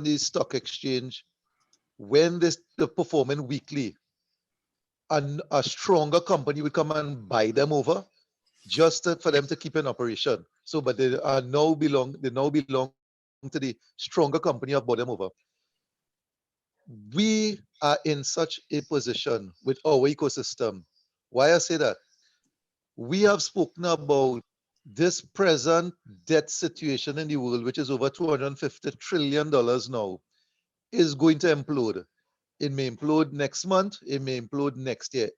the stock exchange, when they're performing weekly, and a stronger company will come and buy them over just for them to keep in operation. So, but they now belong to the stronger company of bought them over. We are in such a position with our ecosystem. Why I say that? We have spoken about this present debt situation in the world, which is over $250 trillion now, is going to implode. It may implode next month, it may implode next year.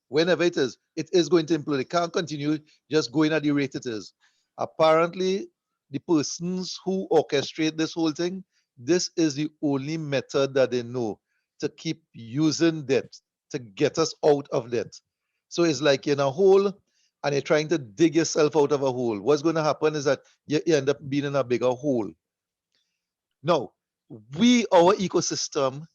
Whenever it is going to implode. It can't continue just going at the rate it is. Apparently, the persons who orchestrate this whole thing, this is the only method that they know to keep using debt to get us out of debt. So it's like in a hole and you're trying to dig yourself out of a hole. What's going to happen is that you end up being in a bigger hole. Now, our ecosystem,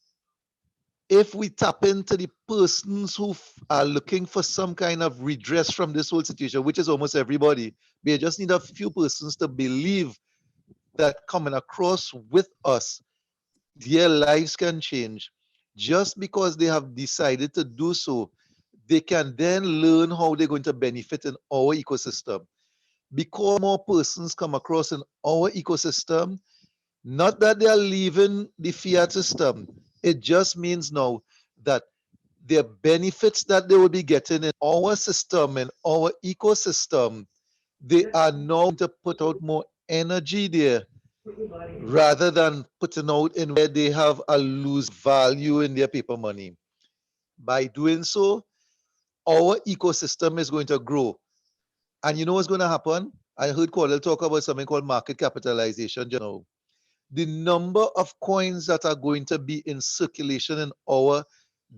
if we tap into the persons who are looking for some kind of redress from this whole situation, which is almost everybody, we just need a few persons to believe that coming across with us, their lives can change. Just because they have decided to do so, they can then learn how they're going to benefit in our ecosystem. Because more persons come across in our ecosystem, not that they are leaving the fiat system. It just means now that the benefits that they will be getting in our system, in our ecosystem, they are now to put out more energy there rather than putting out in where they have a lose value in their paper money. By doing so, our ecosystem is going to grow. And you know what's going to happen? I heard Cordell talk about something called market capitalization just now. The number of coins that are going to be in circulation in our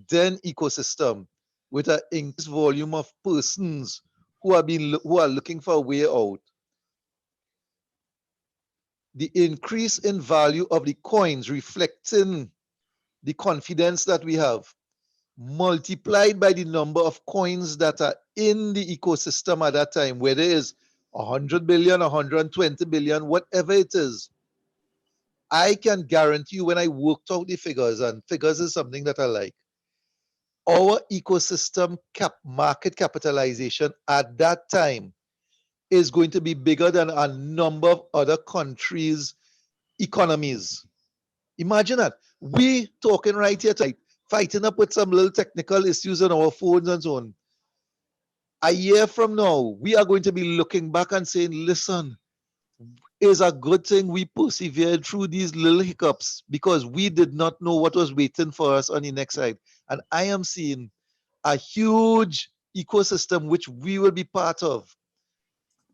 then ecosystem with an increased volume of persons who are looking for a way out. The increase in value of the coins reflecting the confidence that we have, multiplied by the number of coins that are in the ecosystem at that time, whether it is 100 billion, 120 billion, whatever it is, I can guarantee you when I worked out the figures, and figures is something that I like, our ecosystem market capitalization at that time is going to be bigger than a number of other countries' economies. Imagine that. We talking right here tonight, fighting up with some little technical issues on our phones and so on. A year from now, we are going to be looking back and saying, listen, it's a good thing we persevered through these little hiccups because we did not know what was waiting for us on the next side. And I am seeing a huge ecosystem which we will be part of.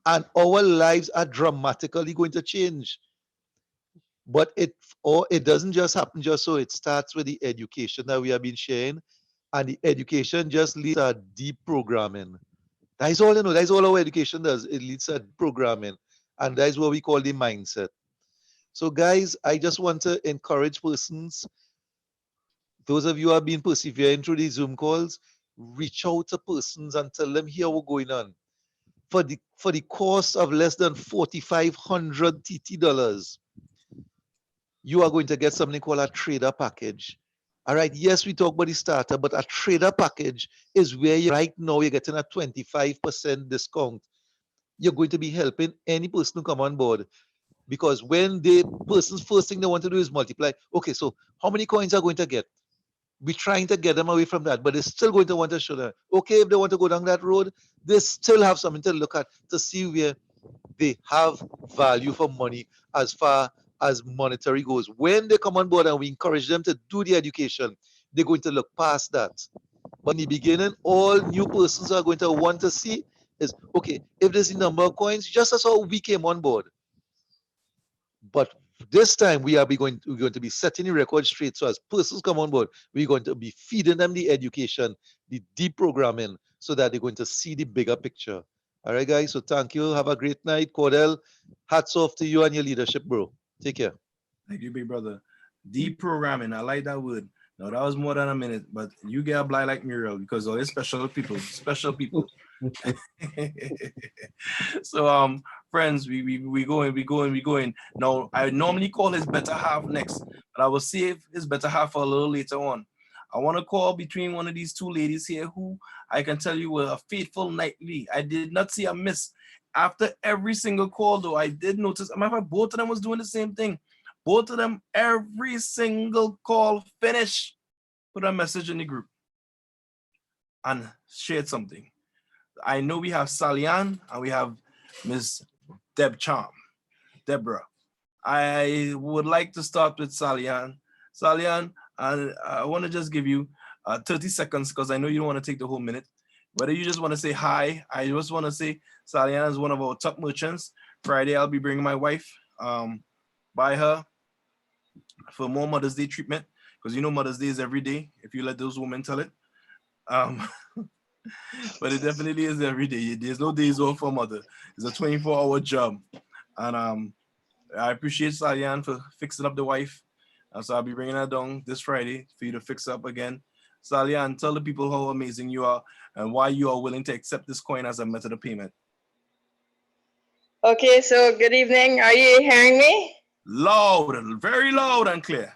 And our lives are dramatically going to change. But it doesn't just happen just so. It starts with the education that we have been sharing. And the education just leads to deep programming. That is all you know. That is all our education does. It leads to programming. And that is what we call the mindset. So guys, I just want to encourage persons, those of you who have been persevering through these Zoom calls, reach out to persons and tell them here what's going on. For the cost of less than 4,500 TT dollars, you are going to get something called a trader package. All right, yes, we talk about the starter, but a trader package is where right now you're getting a 25% discount. You're going to be helping any person who come on board. Because when the person's first thing they want to do is multiply. Okay, so how many coins are going to get? We're trying to get them away from that, but they're still going to want to show them. Okay, if they want to go down that road, they still have something to look at to see where they have value for money as far as monetary goes. When they come on board and we encourage them to do the education, they're going to look past that. But in the beginning, all new persons are going to want to see is, okay, if there's a number of coins, just as how we came on board. But this time we're going to be setting the record straight. So as persons come on board, we're going to be feeding them the education, the deep programming, so that they're going to see the bigger picture. All right, guys. So thank you. Have a great night. Cordell, hats off to you and your leadership, bro. Take care. Thank you, big brother. Deep programming. I like that word. No, that was more than a minute, but you get a blind like Muriel because all these special people, special people. So friends, we going. Now I normally call his better half next, but I will save his better half for a little later on. I want to call between one of these two ladies here who I can tell you were a faithful nightly. I did not see a miss. After every single call, though, I did notice. Matter of fact, both of them was doing the same thing. Both of them, every single call finish, put a message in the group and shared something. I know we have Salian and we have Miss Deborah. I would like to start with Salian. Salian, and I want to just give you 30 seconds because I know you don't want to take the whole minute. Whether you just want to say hi, I just want to say Salian is one of our top merchants. Friday, I'll be bringing my wife by her for more Mother's Day treatment because you know Mother's Day is every day if you let those women tell it. Um, but it definitely is every day. There's no days off for mother. It's a 24-hour job. And I appreciate Salian for fixing up the wife. So I'll be bringing her down this Friday for you to fix up again. Salian, tell the people how amazing you are and why you are willing to accept this coin as a method of payment. Okay, so good evening. Are you hearing me? Loud, very loud and clear.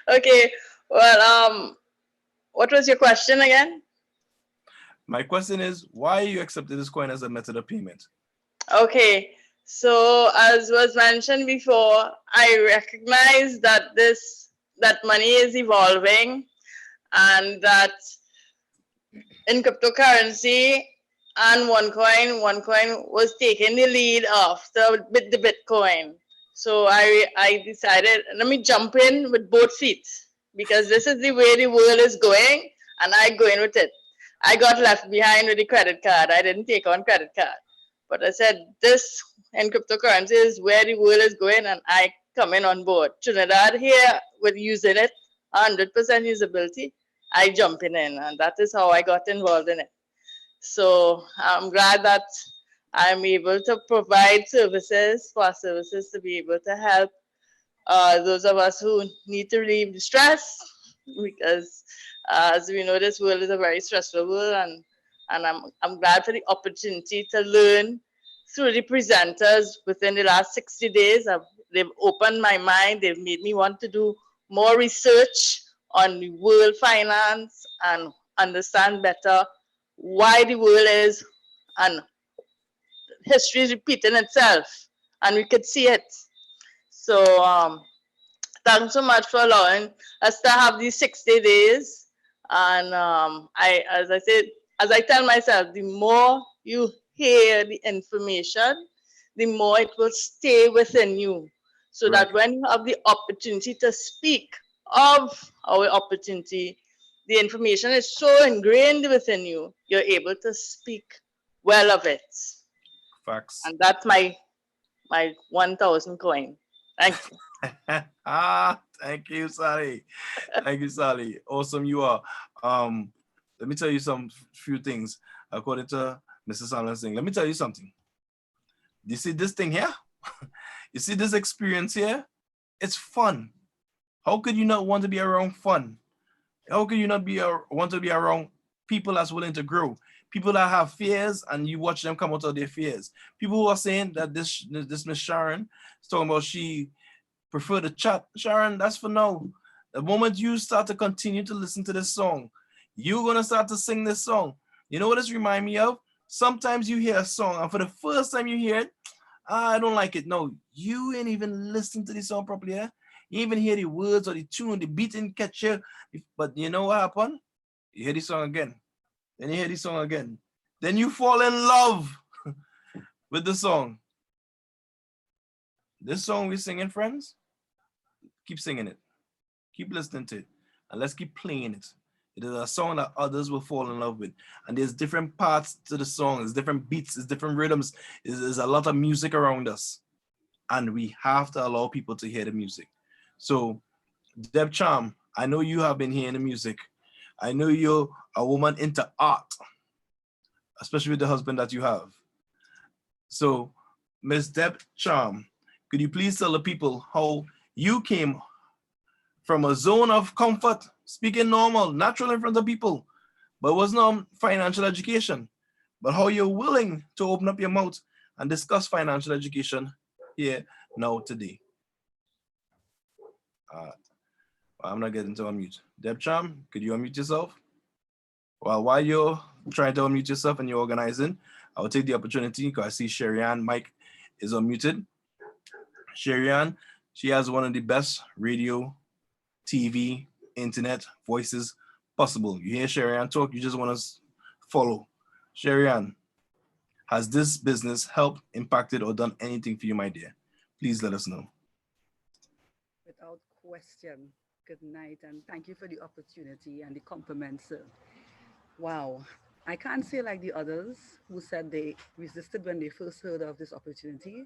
Okay, well, what was your question again? My question is, why you accepted this coin as a method of payment? Okay, so as was mentioned before, I recognize that that money is evolving and that in cryptocurrency and OneCoin was taking the lead after the Bitcoin. So I decided, let me jump in with both feet because this is the way the world is going and I go in with it. I got left behind with the credit card. I didn't take on credit card. But I said, this in cryptocurrency is where the world is going and I come in on board. Trinidad here with using it, 100% usability, I jump in and that is how I got involved in it. So I'm glad that I'm able to provide services, fast services to be able to help those of us who need to relieve the stress because as we know, this world is a very stressful world and I'm glad for the opportunity to learn through the presenters within the last 60 days. They've opened my mind. They've made me want to do more research on the world finance and understand better why the world is and history is repeating itself and we could see it. So thanks so much for allowing us to have these 60 days. And as I said, as I tell myself, the more you hear the information, the more it will stay within you. So Right. that when you have the opportunity to speak of our opportunity, the information is so ingrained within you, you're able to speak well of it. Facts. And that's my 1,000 coin. Thank you. Thank you, Sally. Thank you, Sally. Awesome you are. Let me tell you some few things according to Mrs. Samlalsingh. Let me tell you something. You see this thing here? You see this experience here? It's fun. How could you not want to be around fun? How could you not want to be around people that's willing to grow? People that have fears and you watch them come out of their fears. People who are saying that this Miss Sharon is talking about she prefer the chat. Sharon, that's for now. The moment you start to continue to listen to this song, you're gonna start to sing this song. You know what this remind me of? Sometimes you hear a song and for the first time you hear it, I don't like it. No, you ain't even listening to the song properly. Yeah? You even hear the words or the tune, the beat didn't catch you. But you know what happened? You hear the song again. Then you hear the song again. Then you fall in love with the song. This song we're singing, friends, keep singing it. Keep listening to it. And let's keep playing it. It is a song that others will fall in love with. And there's different parts to the song. There's different beats. There's different rhythms. There's a lot of music around us. And we have to allow people to hear the music. So, Deb Charm, I know you have been hearing the music. I know you're a woman into art, especially with the husband that you have. So, Miss Deb Charm, could you please tell the people how you came from a zone of comfort, speaking normal, natural in front of people, but it was not financial education. But how you're willing to open up your mouth and discuss financial education here now today. I'm not getting to unmute. Deb Cham, could you unmute yourself? Well, while you're trying to unmute yourself and you're organizing, I will take the opportunity because I see Sherry-Ann mic is unmuted. Sherry-Ann, she has one of the best radio, TV, internet voices possible. You hear Sherry-Ann talk, you just want to follow. Sherry-Ann, has this business helped, impacted, or done anything for you, my dear? Please let us know. Without question, good night, and thank you for the opportunity and the compliments, sir. Wow, I can't say like the others who said they resisted when they first heard of this opportunity.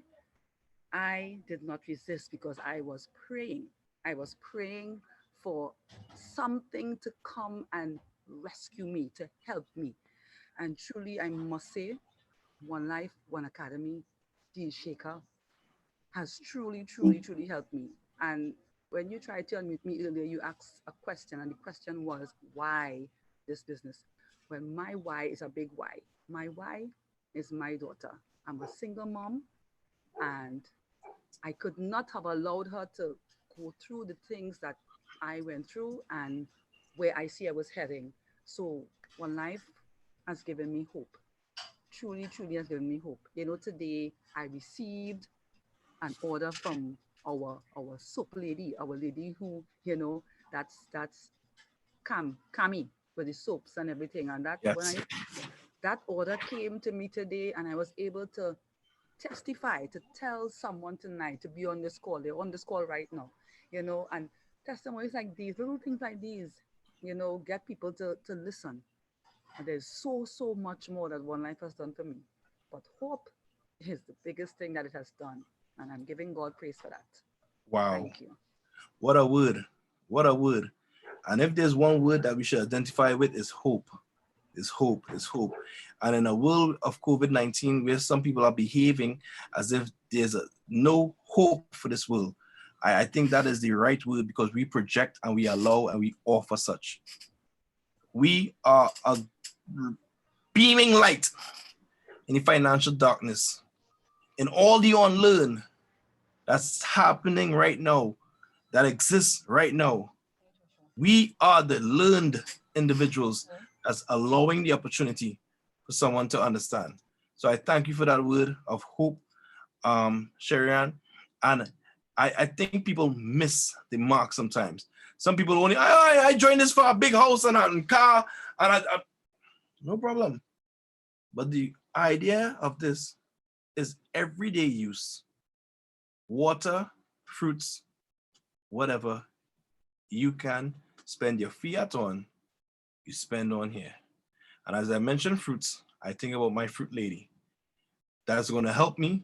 I did not resist because I was praying. I was praying for something to come and rescue me, to help me. And truly, I must say, One Life, One Academy, Deal Shaker has truly, truly, truly helped me. And when you tried to unmute me earlier, you asked a question, and the question was, why this business? Well, my why is a big why. My why is my daughter. I'm a single mom, and I could not have allowed her to go through the things that I went through and where I see I was heading. So One Life has given me hope. Truly, truly has given me hope. You know, today I received an order from our soap lady, our lady who, you know, that's Kami with the soaps and everything. And that when Yes. that order came to me today, and I was able to testify, to tell someone tonight to be on this call. They're on this call right now, you know, and testimonies like these, little things like these, you know, get people to listen. And there's so much more that One Life has done for me. But hope is the biggest thing that it has done. And I'm giving God praise for that. Wow. Thank you. What a word. What a word. And if there's one word that we should identify with, is hope. Is hope. Is hope. And in a world of COVID-19 where some people are behaving as if there's no hope for this world, I think that is the right word, because we project and we allow and we offer such. We are a beaming light in the financial darkness, in all the unlearned that's happening right now, that exists right now. We are the learned individuals that's allowing the opportunity for someone to understand. So I thank you for that word of hope, Sherry-Ann. And I think people miss the mark sometimes. Some people only, I joined this for a big house and a car, and I no problem. But the idea of this is everyday use. Water, fruits, whatever you can spend your fiat on, you spend on here. And as I mentioned fruits, I think about my fruit lady. That's going to help me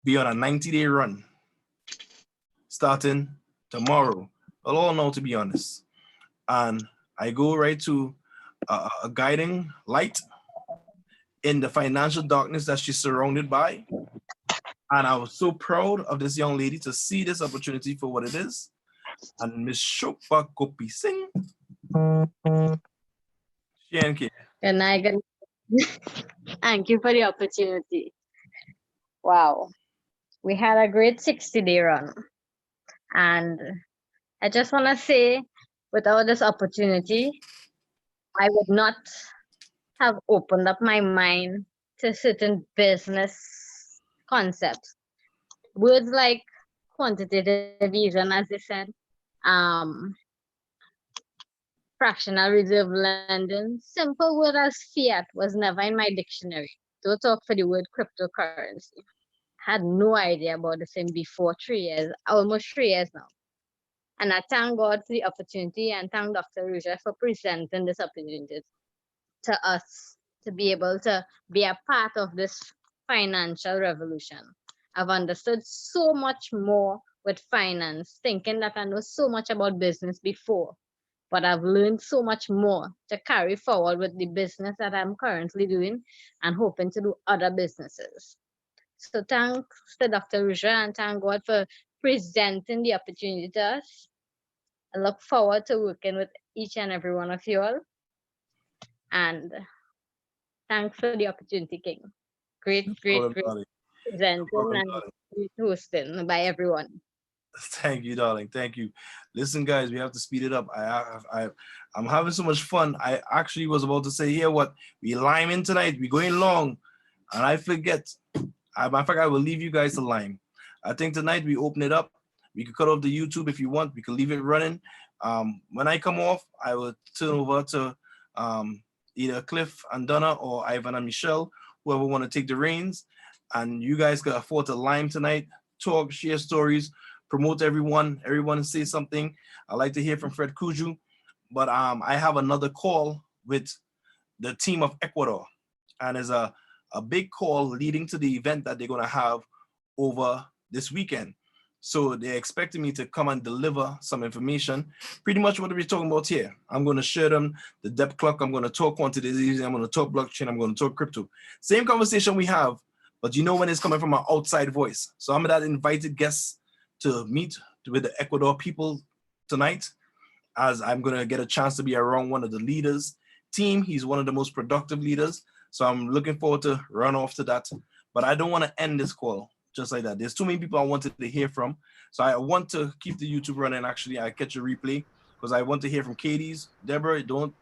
be on a 90-day run starting tomorrow. Well, all know, to be honest. And I go right to a guiding light in the financial darkness that she's surrounded by. And I was so proud of this young lady to see this opportunity for what it is. And Miss Shokpa Gopi Singh. Good night. Thank you for the opportunity. Wow. We had a great 60-day run. And I just want to say, without this opportunity, I would not have opened up my mind to certain business concepts. Words like quantitative easing, as they said, fractional reserve lending, simple word as fiat was never in my dictionary. Don't talk for the word cryptocurrency. Had no idea about the thing before 3 years, almost 3 years now. And I thank God for the opportunity, and thank Dr. Ruja for presenting this opportunity to us to be able to be a part of this financial revolution. I've understood so much more with finance, thinking that I know so much about business before, but I've learned so much more to carry forward with the business that I'm currently doing and hoping to do other businesses. So thanks to Dr. Ruja and thank God for presenting the opportunity to us. I look forward to working with each and every one of you all. And thanks for the opportunity, King. Great, great, Problem, great darling. presenting Problem, and darling. great hosting by everyone. Thank you, darling. Thank you. Listen, guys, we have to speed it up. I'm having so much fun. I actually was about to say here what we lime in tonight. We going long, and I forget. Matter of fact, I will leave you guys to lime. I think tonight we open it up. We could cut off the YouTube if you want. We can leave it running. When I come off, I will turn over to either Cliff and Donna or Ivan and Michelle, whoever want to take the reins. And you guys can afford to lime tonight, talk, share stories, promote everyone say something. I like to hear from Fred Cudjoe, but I have another call with the team of Ecuador, and it's a big call leading to the event that they're going to have over this weekend. So they're expecting me to come and deliver some information, pretty much what we're talking about here. I'm going to share them the depth clock. I'm going to talk quantities. I'm going to talk blockchain. I'm going to talk crypto. Same conversation we have, but you know when it's coming from an outside voice. So I'm that invited guest to meet with the Ecuador people tonight, as I'm going to get a chance to be around one of the leaders team. He's one of the most productive leaders. So I'm looking forward to run off to that. But I don't want to end this call just like that. There's too many people I wanted to hear from. So I want to keep the YouTube running. Actually, I catch a replay because I want to hear from Katie's. Deborah, don't,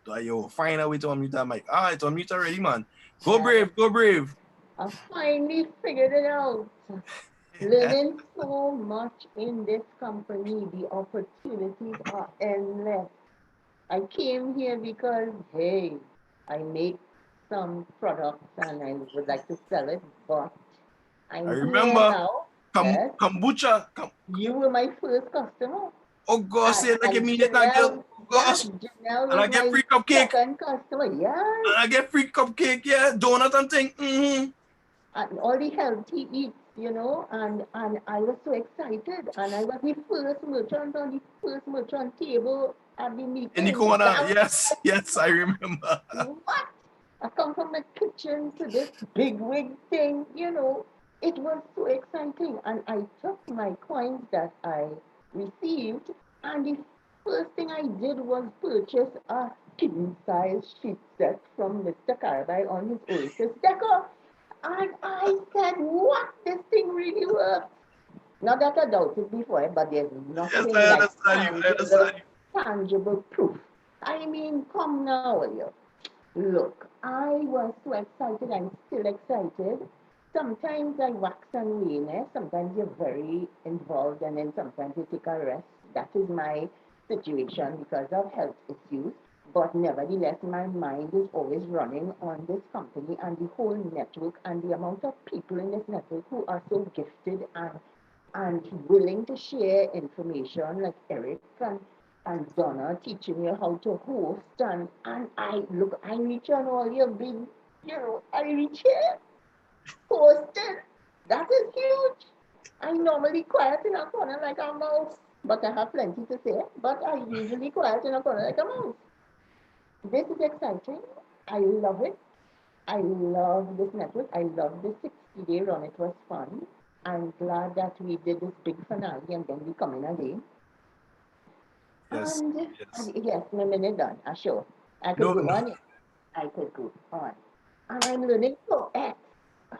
find a way to unmute that mic. Ah, it's unmute already, man. Go brave, go brave. I finally figured it out. Learning so much in this company. The opportunities are endless. I came here because, hey, I make some products and I would like to sell it, but I'm I here remember now. Yes. kombucha. You were my first customer. Oh gosh, say like And immediate thank you. Janelle, Oh gosh. Janelle And I was get my free cupcake. second customer. Yes. And I get free cupcake, yeah, donut and thing. Mm-hmm. And all the healthy eats, you know, and I was so excited. And I was the first merchant on the first merchant table at the meeting. In the corner, yes, I remember. What? I come from the kitchen to this big wig thing, you know. It was so exciting. And I took my coins that I received, and the first thing I did was purchase a king-size sheet set from Mr. Carby on his Oasis decor. And I said, what? This thing really works. Not that I doubted before, but there's nothing Yes, I like understand you. tangible proof. I mean, come now, will you? Look, I was so excited. I'm still excited. Sometimes I wax and wane. Sometimes you're very involved, and then sometimes you take a rest. That is my situation because of health issues. But nevertheless, my mind is always running on this company and the whole network and the amount of people in this network who are so gifted and willing to share information, like Eric and Donna teaching you how to host. And I reach on all your big, I reach here, hosting. That is huge. I'm normally quiet in a corner like a mouse, but I have plenty to say. But I usually quiet in a corner like a mouse. This is exciting. I love it. I love this network. I love this 60-day run. It was fun. I'm glad that we did this big finale and then we come in again. Yes. And yes, my minute done. Sure. I could go on. I could go on. And I'm learning for X.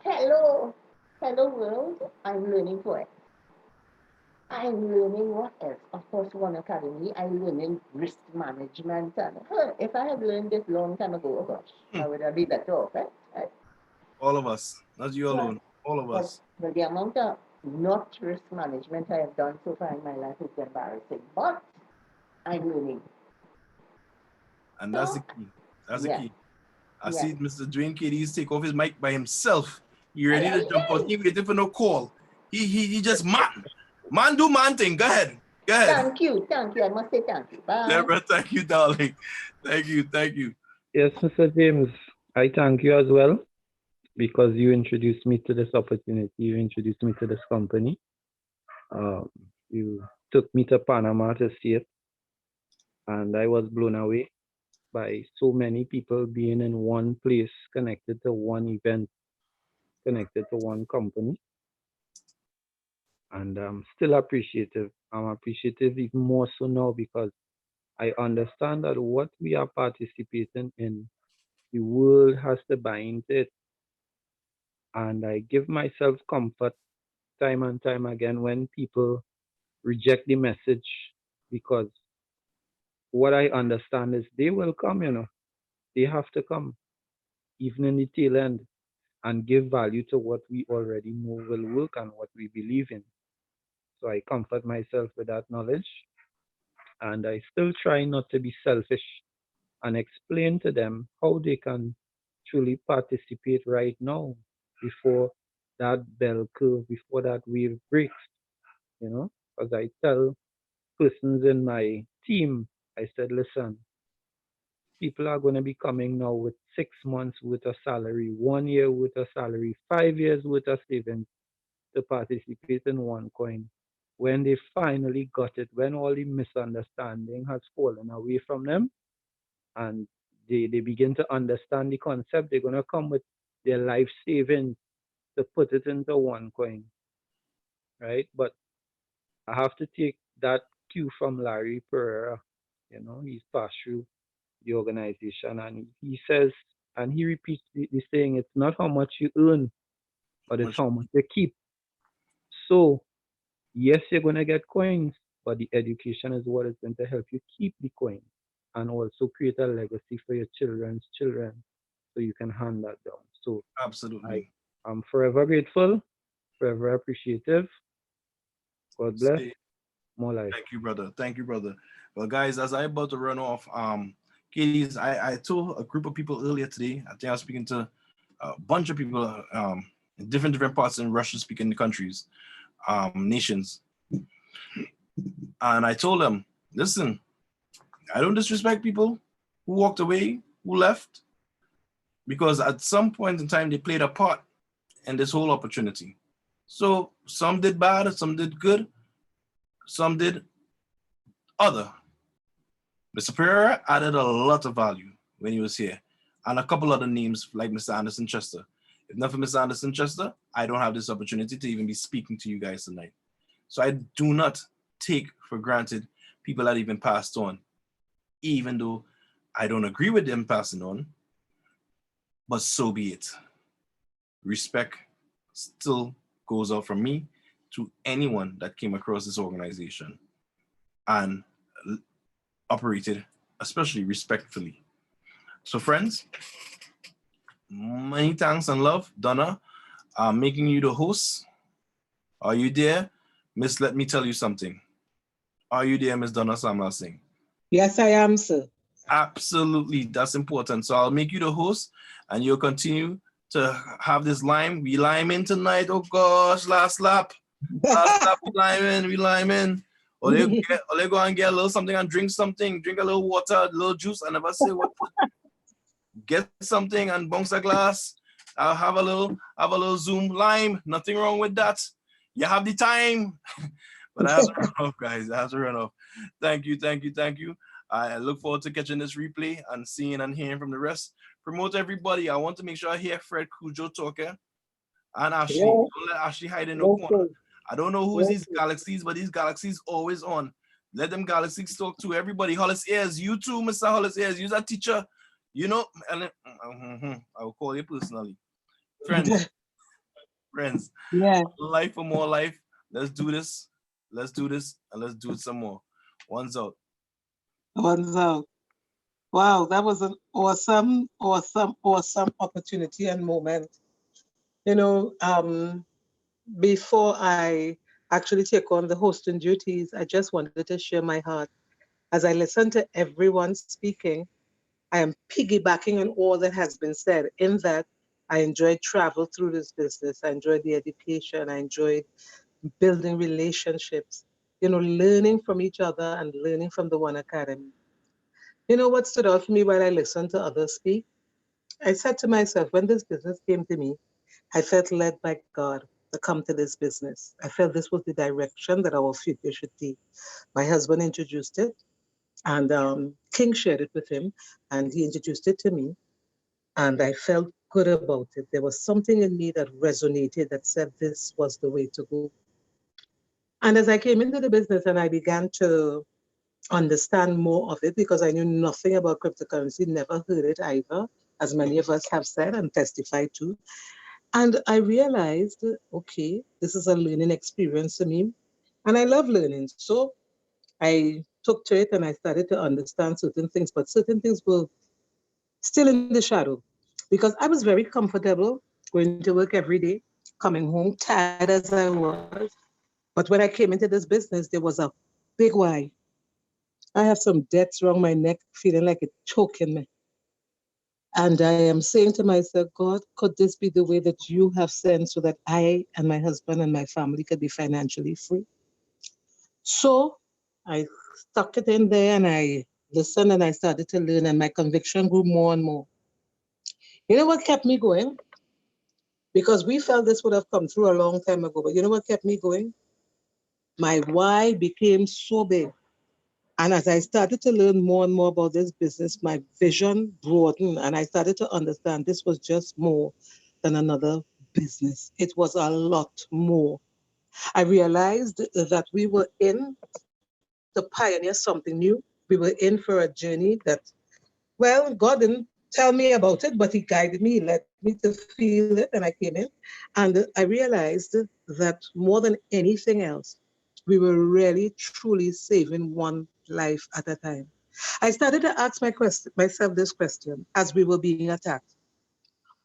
Hello world. I'm learning for X. I'm learning what else? Of course, One Academy. I'm learning risk management. And if I had learned this long time ago, oh gosh, I would have been better off, right? All of us, not you alone. All of us. But the amount of not risk management I have done so far in my life is embarrassing. But I'm learning. And that's the key. That's the key. I see Mr. Dwayne Katie's take off his mic by himself. He ready to jump out. He waiting for no call. He just man do man thing. Go ahead. Thank you. I must say thank you. Bye. Deborah, thank you, darling. Thank you. Yes, Mr. James, I thank you as well because you introduced me to this opportunity. You introduced me to this company. You took me to Panama to see it. And I was blown away by so many people being in one place, connected to one event, connected to one company. And I'm still appreciative. I'm appreciative even more so now because I understand that what we are participating in, the world has to buy into it. And I give myself comfort time and time again when people reject the message because what I understand is they will come, they have to come, even in the tail end, and give value to what we already know will work and what we believe in. So I comfort myself with that knowledge, and I still try not to be selfish and explain to them how they can truly participate right now before that bell curve, before that wave breaks, As I tell persons in my team, I said, listen, people are going to be coming now with 6 months worth of salary, 1 year worth of salary, 5 years worth of savings to participate in OneCoin. When they finally got it, when all the misunderstanding has fallen away from them and they begin to understand the concept, they're going to come with their life savings to put it into OneCoin, right? But I have to take that cue from Larry Pereira. He's passed through the organization and he says, and he repeats the saying, it's not how much you earn, but it's Much how much you keep. So, yes, you're going to get coins, but the education is what is going to help you keep the coins and also create a legacy for your children's children so you can hand that down. So, I absolutely. am forever grateful, forever appreciative. God bless. Say More life. thank you, brother. Thank you, brother. Well, guys, as I about to run off, Katie's, I told a group of people earlier today. I think I was speaking to a bunch of people in different parts in Russian-speaking countries, nations, and I told them, listen, I don't disrespect people who walked away, who left, because at some point in time they played a part in this whole opportunity. So some did bad, some did good, some did other. Mr. Pereira added a lot of value when he was here, and a couple other names like Mr. Anderson Chester. If not for Mr. Anderson Chester, I don't have this opportunity to even be speaking to you guys tonight. So I do not take for granted people that even passed on, even though I don't agree with them passing on, but so be it. Respect still goes out from me to anyone that came across this organization and operated, especially respectfully. So, friends, many thanks and love. Donna, I'm making you the host. Are you there? Miss, let me tell you something. Are you there, Miss Donna Samlalsingh? Yes, I am, sir. Absolutely, that's important. So I'll make you the host and you'll continue to have this lime. We lime in tonight. Oh gosh, last lap. Last lap, we lime in. Or they go and get a little something and drink something. Drink a little water, a little juice. I never say what. Get something and bounce a glass. I'll have a little Zoom lime. Nothing wrong with that. You have the time. But I have to run off, guys. I have to run off. Thank you, thank you, thank you. I look forward to catching this replay and seeing and hearing from the rest. Promote everybody. I want to make sure I hear Fred Cudjoe talking and Ashley. Yeah, Don't let Ashley hide in no corner. okay, I don't know who is these okay. galaxies, but these galaxies always on. Let them galaxies talk to everybody. Hollis Ayres, you too, Mr. Hollis Ayres. You're a teacher. And I will call you personally. Friends, Yeah, life for more life. Let's do this. Let's do this and let's do it some more. One's out. one's out. Wow, that was an awesome, awesome, awesome opportunity and moment. You know, before I actually take on the hosting duties, I just wanted to share my heart. As I listen to everyone speaking, I am piggybacking on all that has been said, in that I enjoyed travel through this business. I enjoyed the education. I enjoyed building relationships, learning from each other and learning from the One Academy. You know what stood out for me while I listened to others speak? I said to myself, when this business came to me, I felt led by God to come to this business. I felt this was the direction that our future should take. My husband introduced it, and King shared it with him, and he introduced it to me, and I felt good about it. There was something in me that resonated that said this was the way to go. And as I came into the business and I began to understand more of it, because I knew nothing about cryptocurrency, never heard it either, as many of us have said and testified to. And I realized, okay, this is a learning experience for me. And I love learning. So I took to it and I started to understand certain things, but certain things were still in the shadow because I was very comfortable going to work every day, coming home tired as I was. But when I came into this business, there was a big why. I have some debts around my neck, feeling like it's choking me. And I am saying to myself, God, could this be the way that you have sent so that I and my husband and my family could be financially free? So I stuck it in there and I listened and I started to learn, and my conviction grew more and more. You know what kept me going? Because we felt this would have come through a long time ago, but you know what kept me going? My why became so big. And as I started to learn more and more about this business, my vision broadened and I started to understand this was just more than another business. It was a lot more. I realized that we were in to pioneer something new. We were in for a journey that, well, God didn't tell me about it, but He guided me, He led me to feel it, and I came in. And I realized that more than anything else, we were really, truly saving one life at a time. I started to ask myself this question as we were being attacked.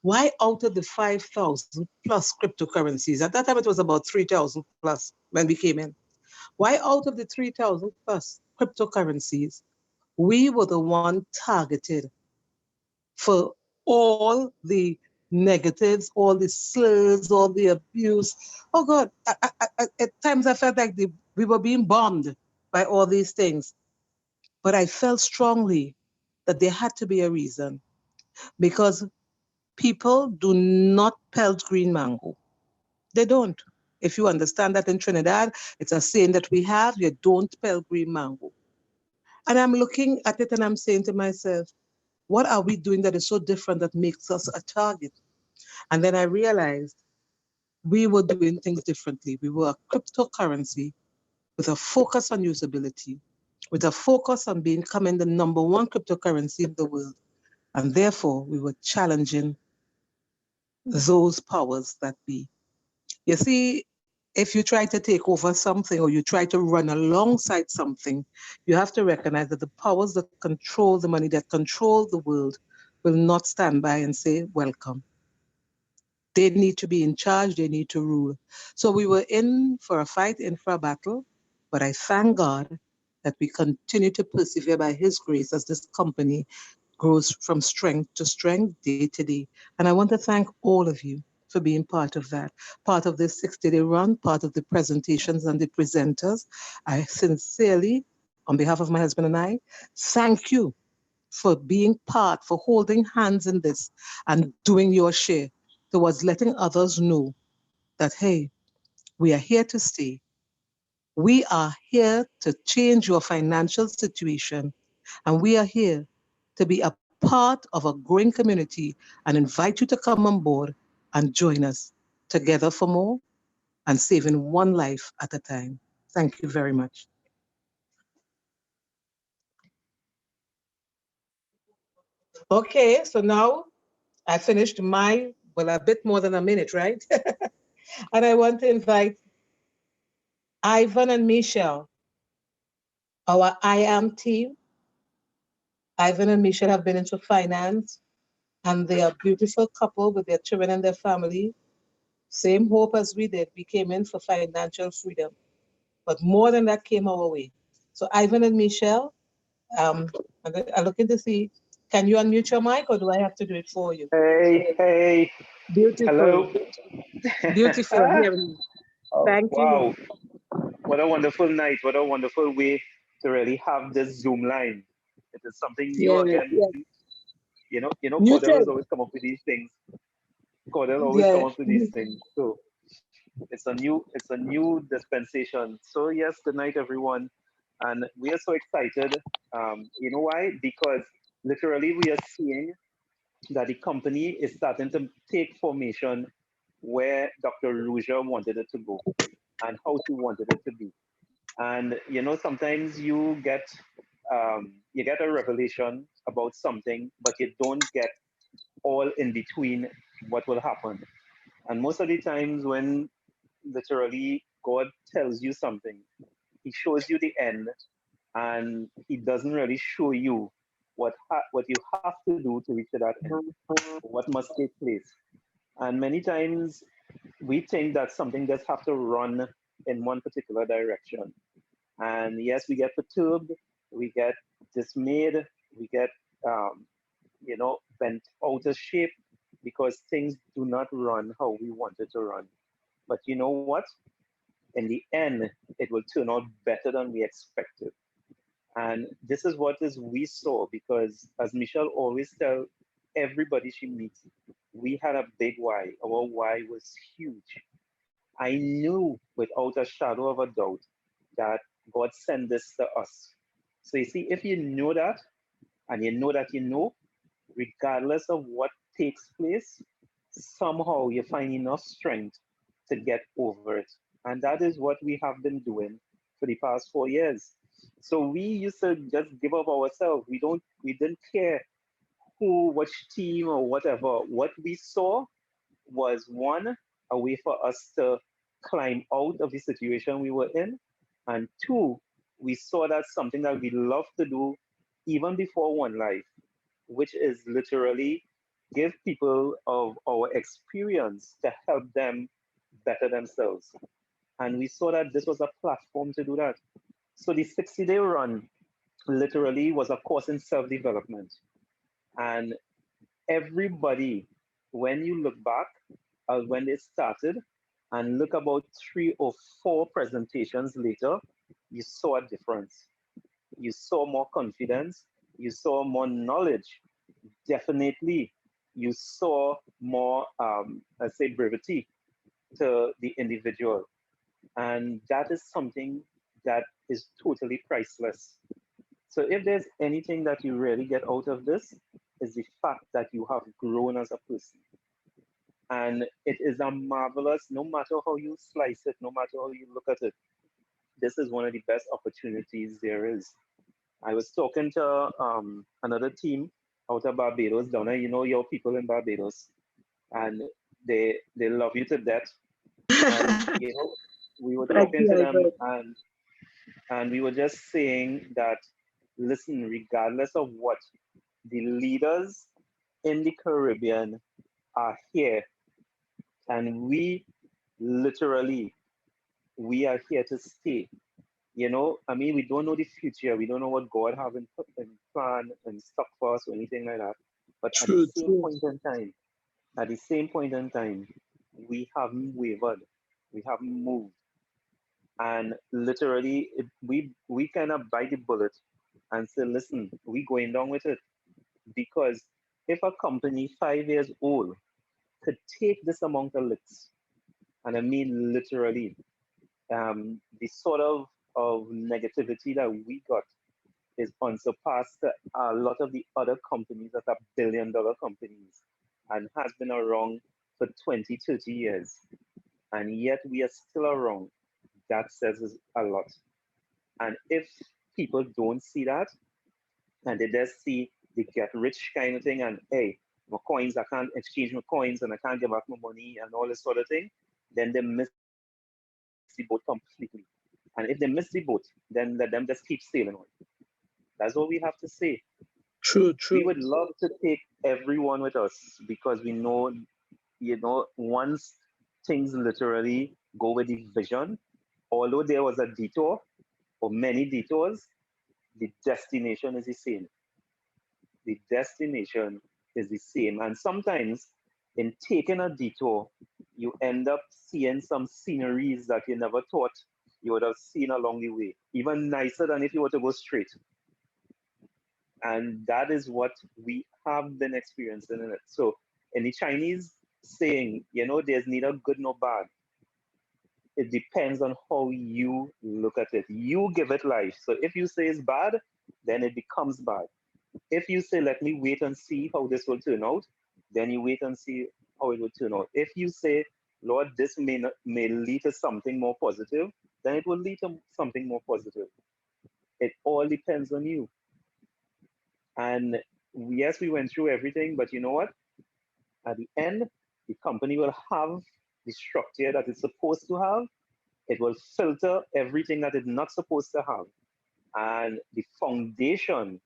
Why out of the 5,000 plus cryptocurrencies, at that time it was about 3,000 plus when we came in, why out of the 3,000 plus cryptocurrencies, we were the one targeted for all the negatives, all the slurs, all the abuse. Oh God, at times I felt like we were being bombed by all these things. But I felt strongly that there had to be a reason because people do not pelt green mango. They don't. If you understand that in Trinidad, it's a saying that we have, you don't pelt green mango. And I'm looking at it and I'm saying to myself, what are we doing that is so different that makes us a target? And then I realized we were doing things differently. We were a cryptocurrency with a focus on usability, with a focus on becoming the number one cryptocurrency in the world. And therefore, we were challenging those powers that be. You see, if you try to take over something or you try to run alongside something, you have to recognize that the powers that control the money, that control the world, will not stand by and say, welcome. They need to be in charge, they need to rule. So we were in for a fight, in for a battle, but I thank God that we continue to persevere by His grace as this company grows from strength to strength, day to day. And I want to thank all of you for being part of that, part of this 60-day run, part of the presentations and the presenters. I sincerely, on behalf of my husband and I, thank you for being part, for holding hands in this and doing your share towards letting others know that, hey, we are here to stay. We are here to change your financial situation. And we are here to be a part of a growing community and invite you to come on board and join us together for more and saving one life at a time. Thank you very much. Okay, so now I finished my, well, a bit more than a minute, right? And I want to invite Ivan and Michelle, our I Am team. Ivan and Michelle have been into finance and they are a beautiful couple with their children and their family. Same hope as we did. We came in for financial freedom, but more than that came our way. So Ivan and Michelle, I'm looking to see, can you unmute your mic or do I have to do it for you? Hey, Beautiful. hello. Beautiful. Here we go. Oh, Thank you. wow, what a wonderful night. What a wonderful way to really have this Zoom line. It is something new Yeah, again. yeah. Cordell has Muted. always come up with these things. Cordell always come Yeah. up with these things. So it's a new dispensation. So yes, good night everyone. And we are so excited. You know why? Because literally we are seeing that the company is starting to take formation where Dr. Ruja wanted it to go. and how she wanted it to be. And sometimes you get a revelation about something, but you don't get all in between what will happen. And most of the times when literally God tells you something, he shows you the end, and he doesn't really show you what you have to do to reach to that end, what must take place. And many times we think that something just have to run in one particular direction. And yes, we get perturbed, we get dismayed, we get um, bent out of shape because things do not run how we want it to run. But you know what? In the end, it will turn out better than we expected. And this is what is we saw, because as Michelle always tell everybody she meets, we had a big why. Our why was huge. I knew without a shadow of a doubt that God sent this to us. So you see, if you know that, and you know that you know, regardless of what takes place, somehow you find enough strength to get over it. And that is what we have been doing for the past 4 years. So we used to just give up ourselves. We didn't care who, which team or whatever. What we saw was one, a way for us to climb out of the situation we were in. And two, we saw that something that we love to do even before One Life, which is literally give people of our experience to help them better themselves. And we saw that this was a platform to do that. So the 60-day run literally was a course in self-development. And everybody, when you look back when they started and look about 3 or 4 presentations later, you saw a difference. You saw more confidence, you saw more knowledge. Definitely, you saw more, let's say, brevity to the individual. And that is something that is totally priceless. So if there's anything that you really get out of this, is the fact that you have grown as a person. And it is a marvelous, no matter how you slice it, no matter how you look at it, this is one of the best opportunities there is. I was talking to another team out of Barbados. Donna, you know your people in Barbados, and they love you to death. And we were Thank talking you, to them, Albert. and we were just saying that, listen, regardless of what, the leaders in the Caribbean are here, and literally we are here to stay. I mean, we don't know the future. We don't know what God have in plan and stuff for us or anything like that. But True, true. at the same point in time, we haven't wavered. We haven't moved. And literally, we kind of bite the bullet and say, listen, we going down with it. Because if a company 5 years old could take this amount of licks, and I mean literally, the sort of negativity that we got is unsurpassed to a lot of the other companies that are billion-dollar companies and has been around for 20, 30 years. And yet we are still around. That says a lot. And if people don't see that, and they just see the get rich kind of thing, and hey, my coins, I can't exchange my coins and I can't give back my money and all this sort of thing, then they miss the boat completely. And if they miss the boat, then let them just keep sailing on. That's all we have to say. True, We would true. love to take everyone with us because we know, once things literally go with the vision, although there was a detour or many detours, the destination is the same. The destination is the same. And sometimes in taking a detour, you end up seeing some sceneries that you never thought you would have seen along the way, even nicer than if you were to go straight. And that is what we have been experiencing in it. So in the Chinese saying, there's neither good nor bad. It depends on how you look at it. You give it life. So if you say it's bad, then it becomes bad. If you say, let me wait and see how this will turn out, then you wait and see how it will turn out. If you say, Lord, this may lead to something more positive, then it will lead to something more positive. It all depends on you. And yes, we went through everything, but you know what? At the end, the company will have the structure that it's supposed to have. It will filter everything that it's not supposed to have. And the foundation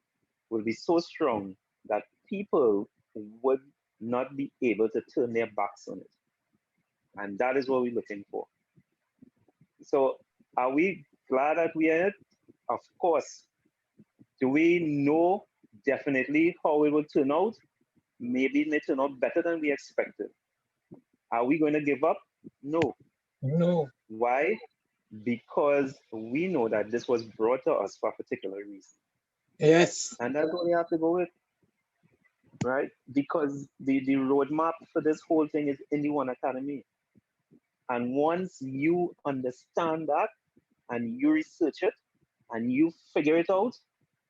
will be so strong that people would not be able to turn their backs on it. And that is what we're looking for. So are we glad that we are in it? Of course. Do we know definitely how it will turn out? Maybe it may turn out better than we expected. Are we going to give up? No. No. Why? Because we know that this was brought to us for a particular reason. Yes. And that's what we have to go with, right? Because the roadmap for this whole thing is in the One Academy. And once you understand that and you research it and you figure it out,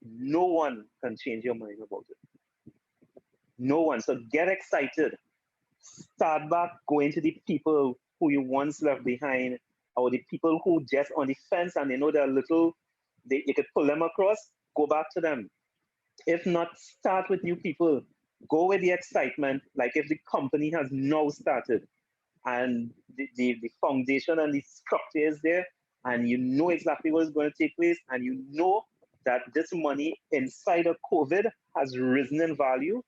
no one can change your mind about it. No one. So get excited. Start back going to the people who you once left behind, or the people who just on the fence and they know they're little, you could pull them across, go back to them. If not, start with new people. Go with the excitement, like if the company has now started and the foundation and the structure is there, and you know exactly what is going to take place, and you know that this money inside of COVID has risen in value,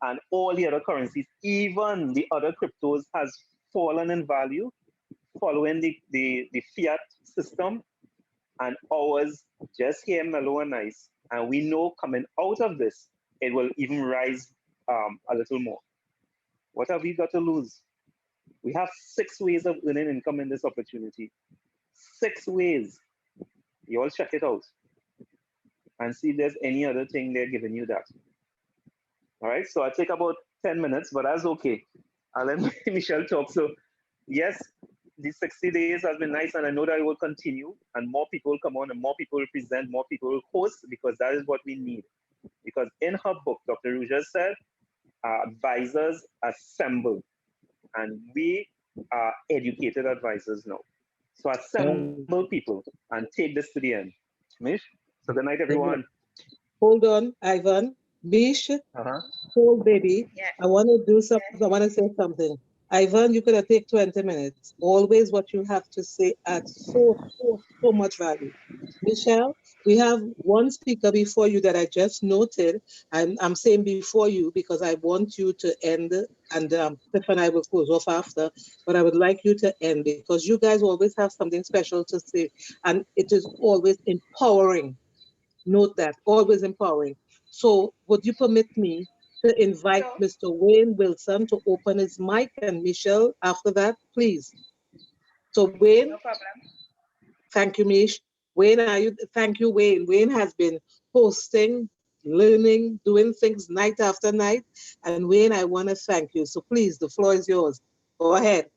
and all the other currencies, even the other cryptos, has fallen in value following the fiat system, and ours just here mellow and nice. And we know coming out of this, it will even rise a little more. What have we got to lose? We have 6 ways of earning income in this opportunity. 6 ways. You all check it out and see if there's any other thing they're giving you that. All right, so I'll take about 10 minutes, but that's okay. I'll let Michelle talk. So yes, these 60 days has been nice, and I know that it will continue, and more people will come on, and more people will present, more people will host, because that is what we need. Because in her book, Dr. Ruja said, advisors assemble, and we are educated advisors now. So assemble people and take this to the end. Mish? So good night, everyone. Hold on, Ivan. Mish, hold, baby. Yeah. I want to do something. I want to say something. Ivan, you could take 20 minutes. Always what you have to say adds so much value. Michelle, we have one speaker before you that I just noted. I'm saying before you because I want you to end, and Steph and I will close off after, but I would like you to end because you guys always have something special to say, and it is always empowering. Note that, always empowering. So would you permit me to invite Mr. Wayne Wilson to open his mic, and Michelle after that, please. So Wayne. No problem. Thank you, Mish. Wayne, thank you, Wayne. Wayne has been hosting, learning, doing things night after night. And Wayne, I want to thank you. So please, the floor is yours. Go ahead.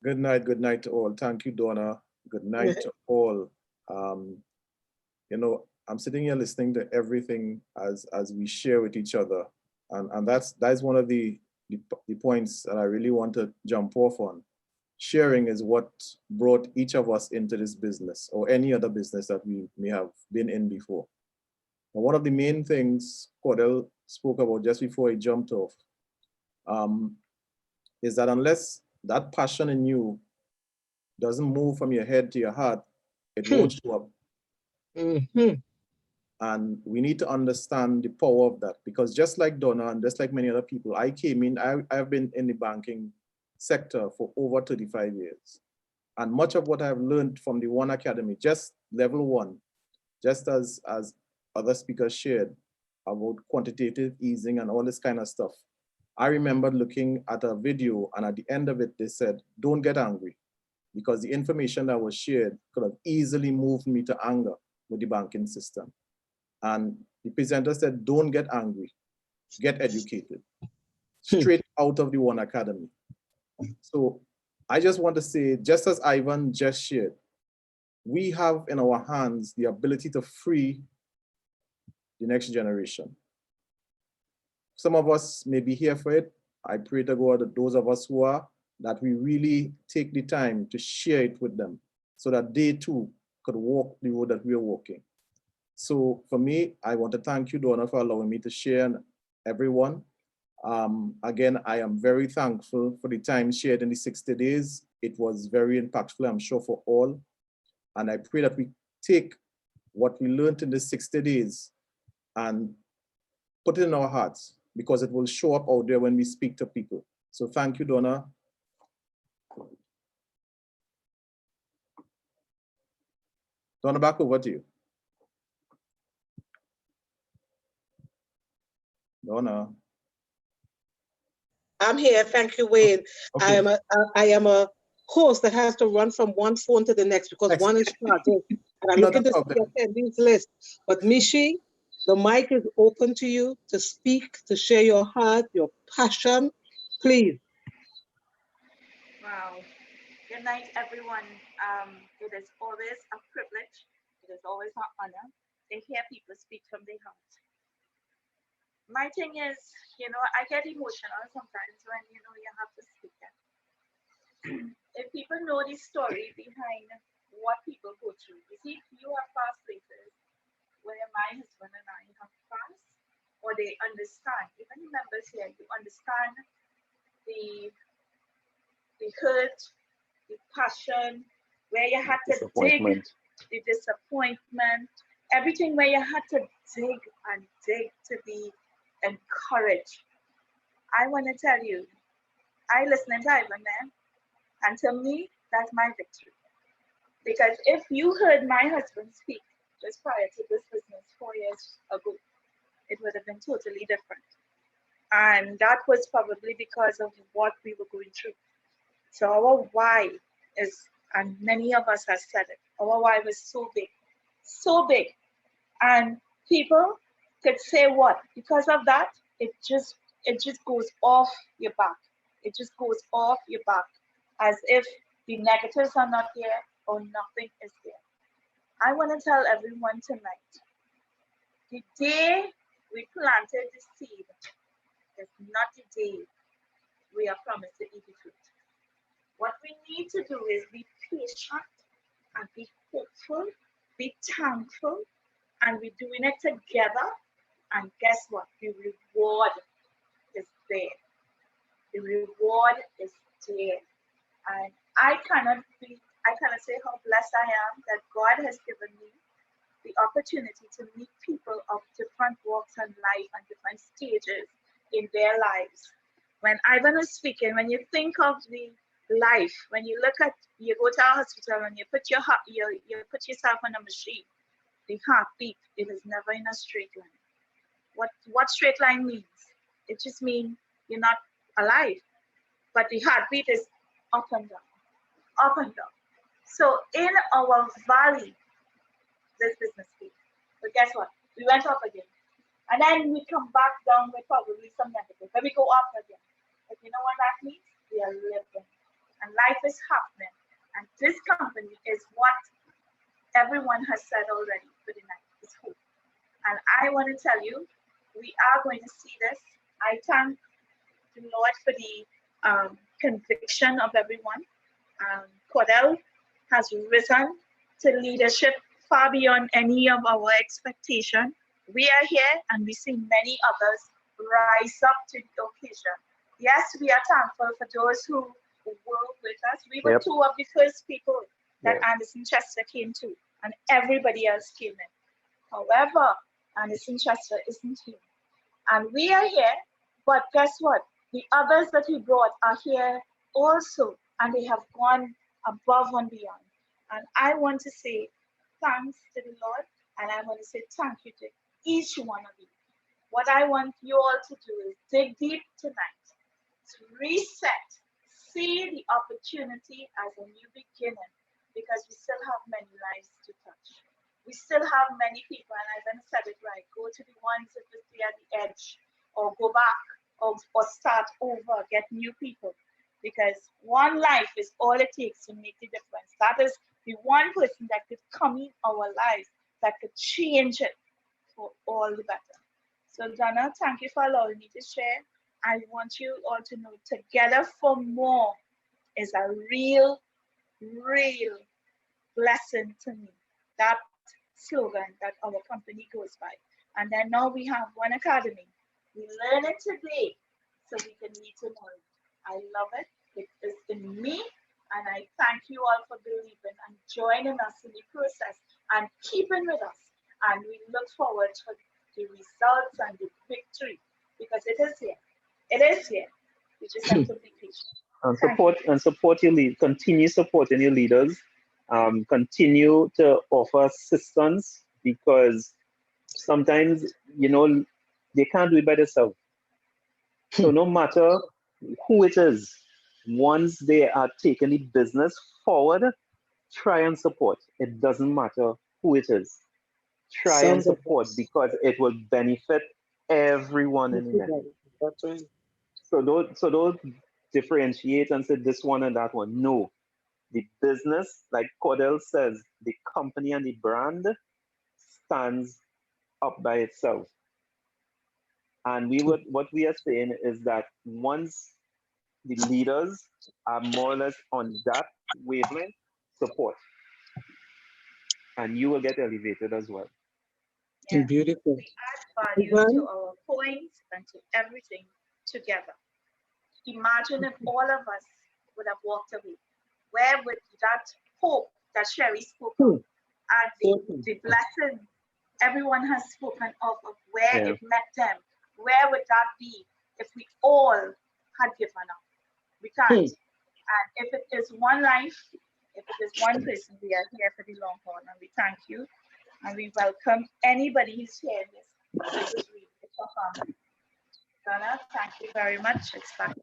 Good night to all. Thank you, Donna. Good night to all. You know, I'm sitting here listening to everything as we share with each other. And that's one of the points that I really want to jump off on. Sharing is what brought each of us into this business or any other business that we may have been in before. And one of the main things Cordell spoke about just before he jumped off is that unless that passion in you doesn't move from your head to your heart, it won't show up. And we need to understand the power of that, because just like Donna and just like many other people, I came in, I've been in the banking sector for over 35 years. And much of what I've learned from the One Academy, just level 1, just as other speakers shared about quantitative easing and all this kind of stuff. I remember looking at a video, and at the end of it, they said, don't get angry, because the information that was shared could have easily moved me to anger with the banking system. And the presenter said, don't get angry, get educated. Straight out of the One Academy. So I just want to say, just as Ivan just shared, we have in our hands the ability to free the next generation. Some of us may be here for it. I pray to God that those of us who are, that we really take the time to share it with them so that they too could walk the road that we are walking. So for me, I want to thank you, Donna, for allowing me to share, and everyone. Again, I am very thankful for the time shared in the 60 days. It was very impactful, I'm sure, for all. And I pray that we take what we learned in the 60 days and put it in our hearts, because it will show up out there when we speak to people. So thank you, Donna. Donna, back over to you. Donna. I'm here. Thank you, Wayne. Okay. I am a host that has to run from one phone to the next because one is charging. And I'm Not a looking to see problem. attendees list. But Mishi, the mic is open to you to speak, to share your heart, your passion. Please. Wow. Good night, everyone. It is always a privilege. It is always an honor to hear people speak from their heart. My thing is, I get emotional sometimes when, you have to speak it. If people know the story behind what people go through, you see, you have past places where my husband and I have passed, or they understand, even the members here, you understand the hurt, the passion, where you had to dig, the disappointment, everything where you had to dig and dig to be encouraged. I want to tell you, I listened to Ivan there, and to me, that's my victory. Because if you heard my husband speak just prior to this business 4 years ago, it would have been totally different. And that was probably because of what we were going through. So our why is, and many of us have said it, our why was so big. And people could say what? Because of that, it just goes off your back. It just goes off your back as if the negatives are not there or nothing is there. I want to tell everyone tonight, the day we planted the seed is not the day we are promised to eat the fruit. What we need to do is be patient and be hopeful, be thankful, and we're doing it together. And guess what? The reward is there. The reward is there. And I cannot say how blessed I am that God has given me the opportunity to meet people of different walks in life and different stages in their lives. When Ivan was speaking, when you think of the life, when you look at, you go to a hospital and you put your heart, you put yourself on a machine, the heartbeat, it is never in a straight line. What straight line means? It just means you're not alive, but the heartbeat is up and down, up and down. So in our valley, this business case, but guess what? We went up again. And then we come back down with probably some negative, but we go up again. But you know what that means? We are living. And life is happening. And this company is what everyone has said already for the night, is hope. And I want to tell you, we are going to see this. I thank the Lord for the conviction of everyone. Cordell has risen to leadership far beyond any of our expectation. We are here and we see many others rise up to the occasion. Yes, we are thankful for those who work with us. We were two of the first people that Anderson Chester came to, and everybody else came in. However, Anderson Chester isn't here. And we are here, but guess what? The others that he brought are here also, and they have gone above and beyond. And I want to say thanks to the Lord, and I want to say thank you to each one of you. What I want you all to do is dig deep tonight, to reset, see the opportunity as a new beginning, because we still have many lives to touch. We still have many people, and I've said it right, go to the ones that are at the edge, or go back, or start over, get new people, because one life is all it takes to make the difference. That is the one person that could come in our lives that could change it for all the better. So Donna, thank you for allowing me to share. I want you all to know, together for more is a real blessing to me. That slogan that our company goes by. And then now we have one academy. We learn it today so we can meet tomorrow. I love it. It is in me. And I thank you all for believing and joining us in the process and keeping with us. And we look forward to the results and the victory because it is here. It is here. We just have to be patient. And support your lead. Continue supporting your leaders. Continue to offer assistance because sometimes they can't do it by themselves. So no matter who it is, once they are taking the business forward, try and support. It doesn't matter who it is. Try and support because it will benefit everyone in the end. That's right. So don't differentiate and say this one and that one. No. The business, like Cordell says, the company and the brand stands up by itself. And what we are saying is that once the leaders are more or less on that wavelength, support. And you will get elevated as well. Yeah. Beautiful. We add value to our points and to everything together. Imagine if all of us would have walked away. Where would that hope that Sherry spoke of and the blessing everyone has spoken of where it met them, where would that be if we all had given up? We can't. And if it is one life, if it is one person, we are here for the long haul. And we thank you. And we welcome anybody who's sharing this. This is really profound. Donna, thank you very much. It's fine.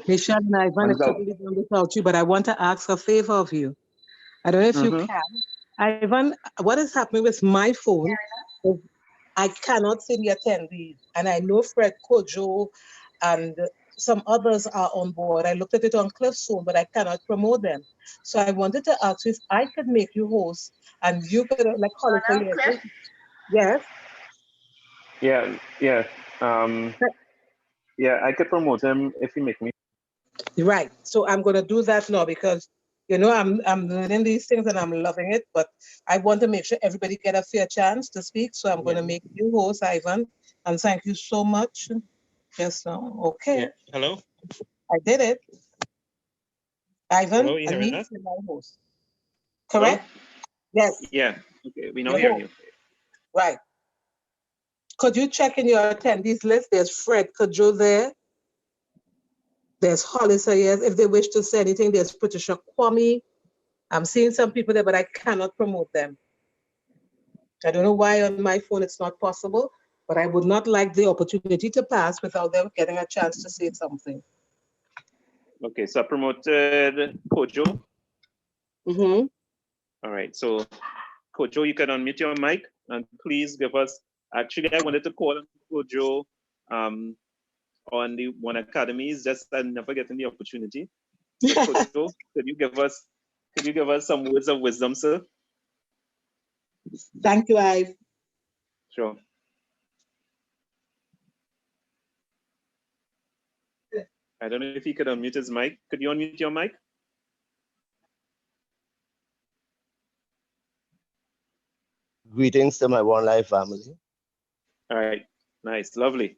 Michelle and Ivan, I couldn't live without you, but I want to ask a favor of you. I don't know if you can. Ivan, what is happening with my phone is I cannot see the attendees. And I know Fred Cudjoe and some others are on board. I looked at it on Cliff's phone, but I cannot promote them. So I wanted to ask you if I could make you host and you could like Hollis Ayres. Yes. Yeah. Yeah, I could promote him if you make me. Right. So I'm going to do that now because, I'm learning these things and I'm loving it. But I want to make sure everybody get a fair chance to speak. So I'm going to make you host, Ivan. And thank you so much. Yes. Okay. Yeah. Hello. I did it. Ivan, hello, you hearing us? my host. Correct? Hello? Yes. Yeah. Okay. We now hear you. Right. Could you check in your attendees list? There's Fred Cudjoe there. There's Hollis Ayres. If they wish to say anything, there's Patricia Kwame. I'm seeing some people there, but I cannot promote them. I don't know why on my phone it's not possible, but I would not like the opportunity to pass without them getting a chance to say something. Okay, so I promoted Cudjoe. All right, so Cudjoe, you can unmute your mic and please give us. Actually, I wanted to call on Cudjoe on the One Academies, just I'm never getting the opportunity. But Cudjoe, could you give us some words of wisdom, sir? Thank you, Ive. Sure. I don't know if he could unmute his mic. Could you unmute your mic? Greetings to my One Life family. All right, nice, lovely.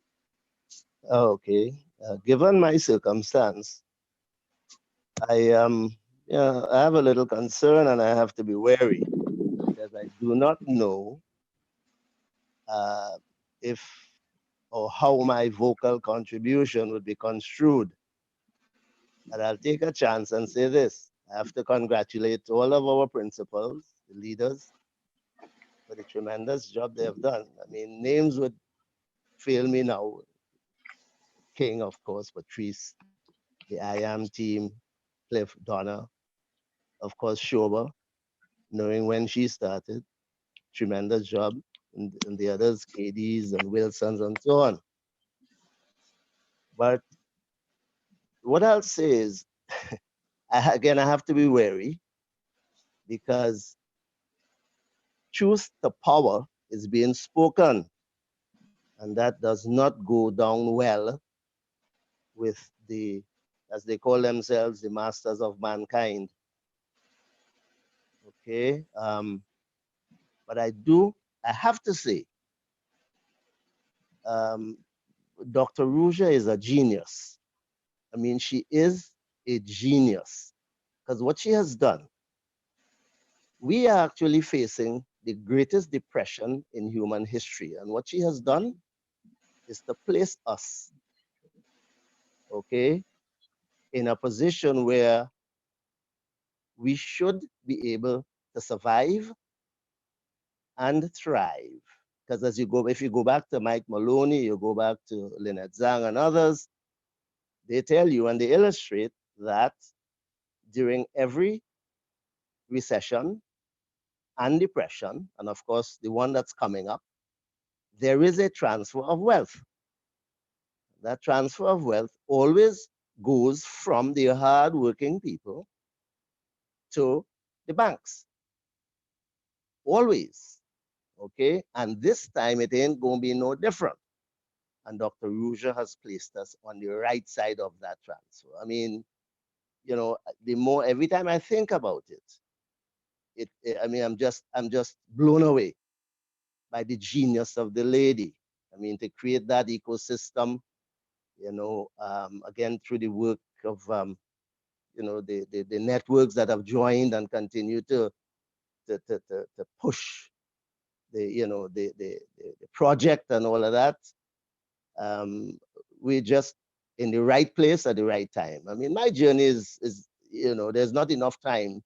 Okay, given my circumstance, I have a little concern and I have to be wary because I do not know if or how my vocal contribution would be construed. And I'll take a chance and say this. I have to congratulate all of our principals, the leaders, for the tremendous job they have done. I mean, names would fail me now. King, of course, Patrice, the I Am team, Cliff, Donna, of course, Shoba, knowing when she started, tremendous job, and the others, KDs and Wilsons and so on. But what I'll say is, again, I have to be wary because truth to power is being spoken, and that does not go down well with the as they call themselves, the masters of mankind. Okay, but I have to say, Dr. Ruja is a genius. I mean, she is a genius because what she has done, we are actually facing the greatest depression in human history. And what she has done is to place us, okay, in a position where we should be able to survive and thrive. Because if you go back to Mike Maloney, you go back to Lynette Zhang and others, they tell you and they illustrate that during every recession and depression, and of course the one that's coming up, there is a transfer of wealth. That transfer of wealth always goes from the hard-working people to the banks. Always. Okay? And this time it ain't going to be no different. And Dr. Ruja has placed us on the right side of that transfer. I mean, you know, every time I think about it, I mean, I'm just blown away by the genius of the lady. I mean, to create that ecosystem, you know, again, through the work of, you know, the networks that have joined and continue to push the project and all of that. We're just in the right place at the right time. I mean, my journey is, you know, there's not enough time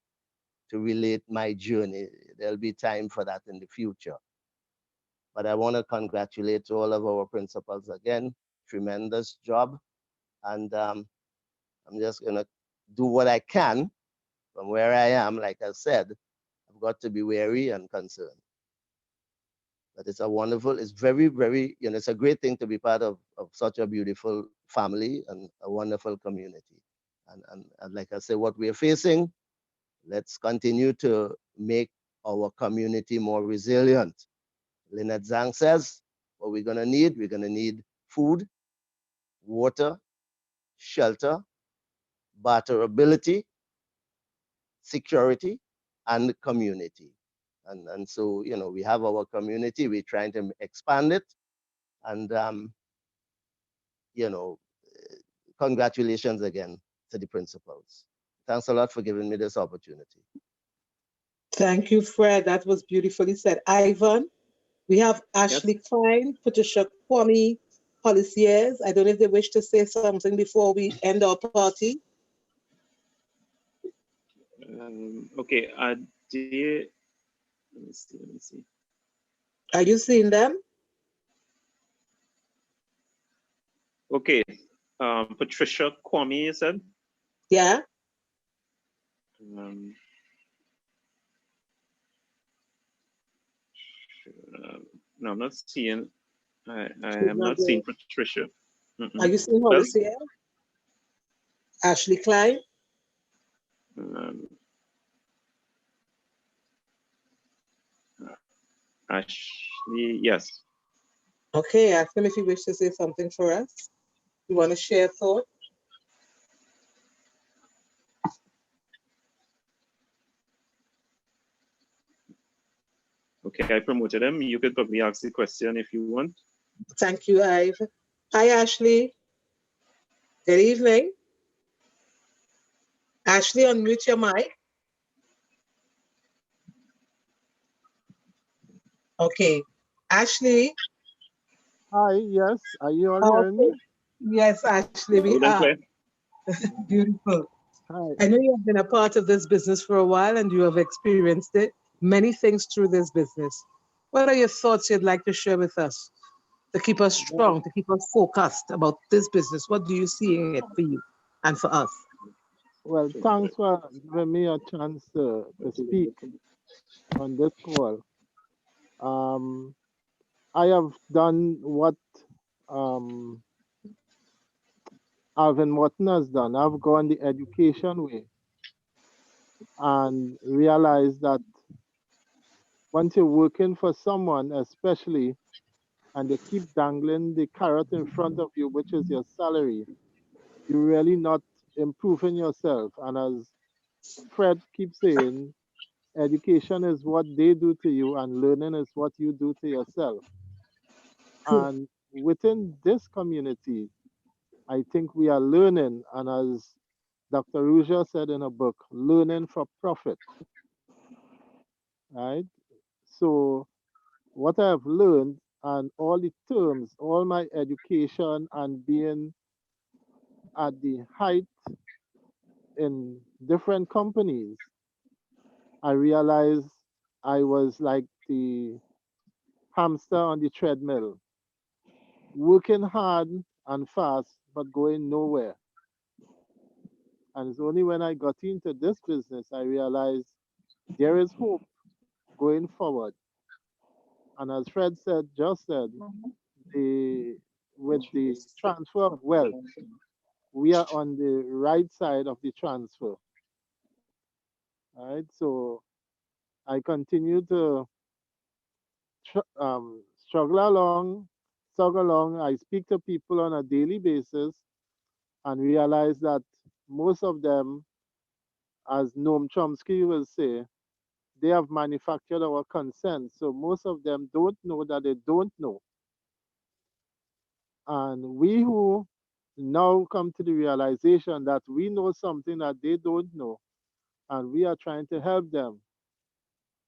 to relate my journey. There'll be time for that in the future. But I want to congratulate all of our principals again. Tremendous job. And I'm just going to do what I can from where I am. Like I said, I've got to be wary and concerned. But it's it's very, very, you know, it's a great thing to be part of such a beautiful family and a wonderful community. And like I said, what we're facing, let's continue to make our community more resilient. Lynette Zhang says, what we're going to need food, water, shelter, barterability, security, and community. And so, you know, we have our community, we're trying to expand it. And, you know, congratulations again to the principals. Thanks a lot for giving me this opportunity. Thank you, Fred. That was beautifully said. Ivan, we have Ashley Clyne, Patricia Kwame, Hollis Ayres. I don't know if they wish to say something before we end our party. Okay, let me see. Are you seeing them? Okay, Patricia Kwame, you said? Yeah. No, I'm not seeing. I am not seeing Patricia. Are you seeing Hollis here? Ashley Clyne? Ashley, yes. Okay, ask him if he wishes to say something for us. You want to share a thought? Okay, I promoted him. You could probably ask the question if you want. Thank you, Ive. Hi, Ashley. Good evening. Ashley, unmute your mic. Okay. Ashley. Hi, yes. Are you all hearing me? Yes, Ashley, we are. Beautiful. Hi. I know you have been a part of this business for a while and you have experienced it, many things through this business. What are your thoughts you'd like to share with us to keep us strong, to keep us focused about this business? What do you see in it for you and for us? Well, thanks for giving me a chance to speak on this call. I have done what Alvin Morton has done. I've gone the education way and realized that once you're working for someone, especially, and they keep dangling the carrot in front of you, which is your salary, you're really not improving yourself. And as Fred keeps saying, education is what they do to you, and learning is what you do to yourself. And within this community, I think we are learning, and as Dr. Ruja said in a book, learning for profit, right? So what I have learned and all the terms, all my education and being at the height in different companies, I realized I was like the hamster on the treadmill, working hard and fast, but going nowhere. And it's only when I got into this business I realized there is hope going forward. And as Fred said, just said, the with the transfer of wealth, we are on the right side of the transfer. Right? So I continue to struggle along. I speak to people on a daily basis and realize that most of them, as Noam Chomsky will say, they have manufactured our consent. So most of them don't know that they don't know. And we who now come to the realization that we know something that they don't know, and we are trying to help them,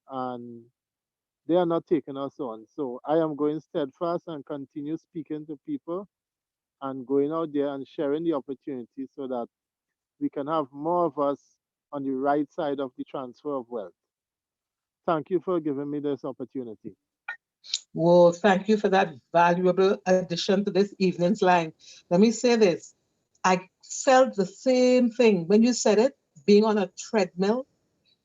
and they are not taking us on. So I am going steadfast and continue speaking to people and going out there and sharing the opportunity so that we can have more of us on the right side of the transfer of wealth. Thank you for giving me this opportunity. Well, thank you for that valuable addition to this evening's line. Let me say this. I felt the same thing when you said it, being on a treadmill.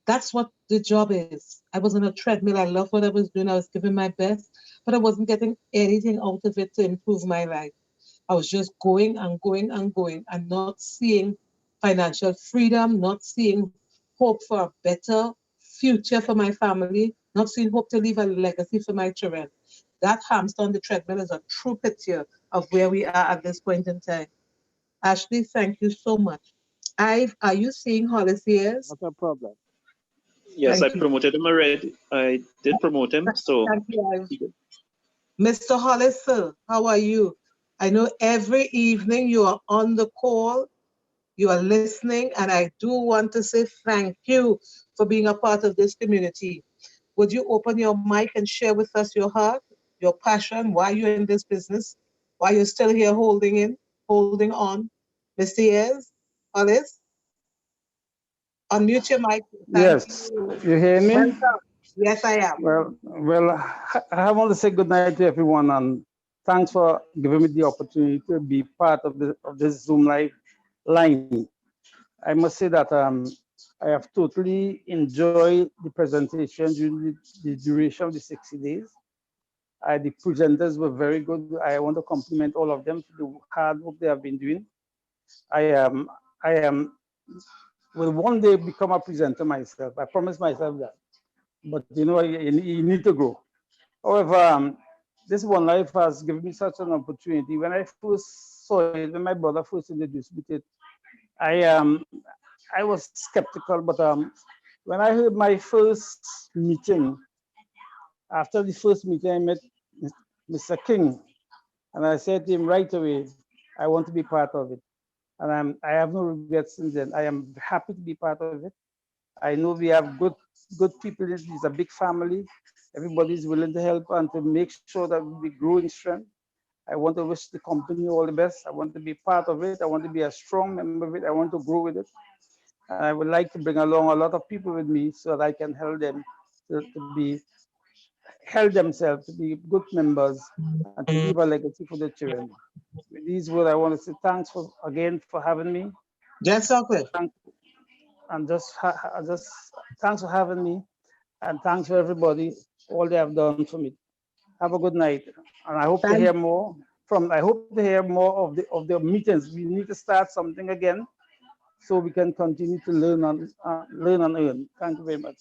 That's what the job is. I was on a treadmill. I loved what I was doing. I was giving my best, but I wasn't getting anything out of it to improve my life. I was just going and going and going and not seeing financial freedom, not seeing hope for a better future for my family, not seeing hope to leave a legacy for my children. That hamster on the treadmill is a true picture of where we are at this point in time. Ashley, thank you so much. Are you seeing Hollis Ayres? Not a problem. Yes, I Thank you. promoted him already. I did promote him, so Thank you, Mr. Hollis, sir, how are you? I know every evening you are on the call, you are listening, and I do want to say thank you for being a part of this community. Would you open your mic and share with us your heart, your passion, why you're in this business, why you're still here holding on? Mr. Ayres, Hollis, unmute your mic. Thank Yes, you. you hear me? Welcome. Yes, I am. Well, I want to say good night to everyone, and thanks for giving me the opportunity to be part of this Zoom live line. I must say that I have totally enjoyed the presentation during the duration of the 60 days. The presenters were very good. I want to compliment all of them for the hard work they have been doing. I will one day become a presenter myself. I promise myself that. But you know, you need to grow. However, this One Life has given me such an opportunity. When I first saw it, when my brother first introduced me to it, I was skeptical. But when I heard my first meeting, after the first meeting, I met Mr. King, and I said to him right away, I want to be part of it. And I have no regrets since then. I am happy to be part of it. I know we have good people. It's a big family. Everybody's willing to help and to make sure that we grow in strength. I want to wish the company all the best. I want to be part of it. I want to be a strong member of it. I want to grow with it. And I would like to bring along a lot of people with me so that I can help them to help themselves to be good members and to leave a legacy for their children. With these words, I want to say thanks again for having me. Yes, okay. And just thanks for having me, and thanks for everybody, all they have done for me. Have a good night, and I hope to hear more of the meetings. We need to start something again, so we can continue to learn and earn. Thank you very much.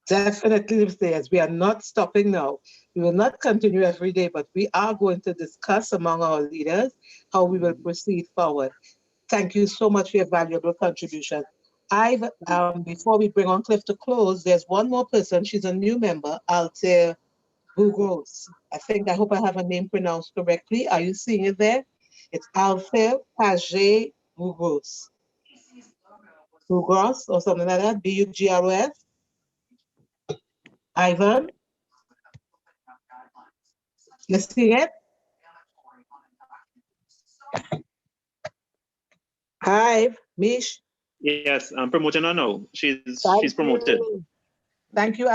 Definitely, Mr. We are not stopping now. We will not continue every day, but we are going to discuss among our leaders how we will proceed forward. Thank you so much for your valuable contribution. Before we bring on Cliff to close, there's one more person. She's a new member, Altair Bugros. I hope I have her name pronounced correctly. Are you seeing it there? It's Altair Page Bugros. Bugros or something like that, Bugros. Ivan, you seeing it? Hi, Mish. Yes, I'm promoting her now. She's Thank promoted. you. Thank you,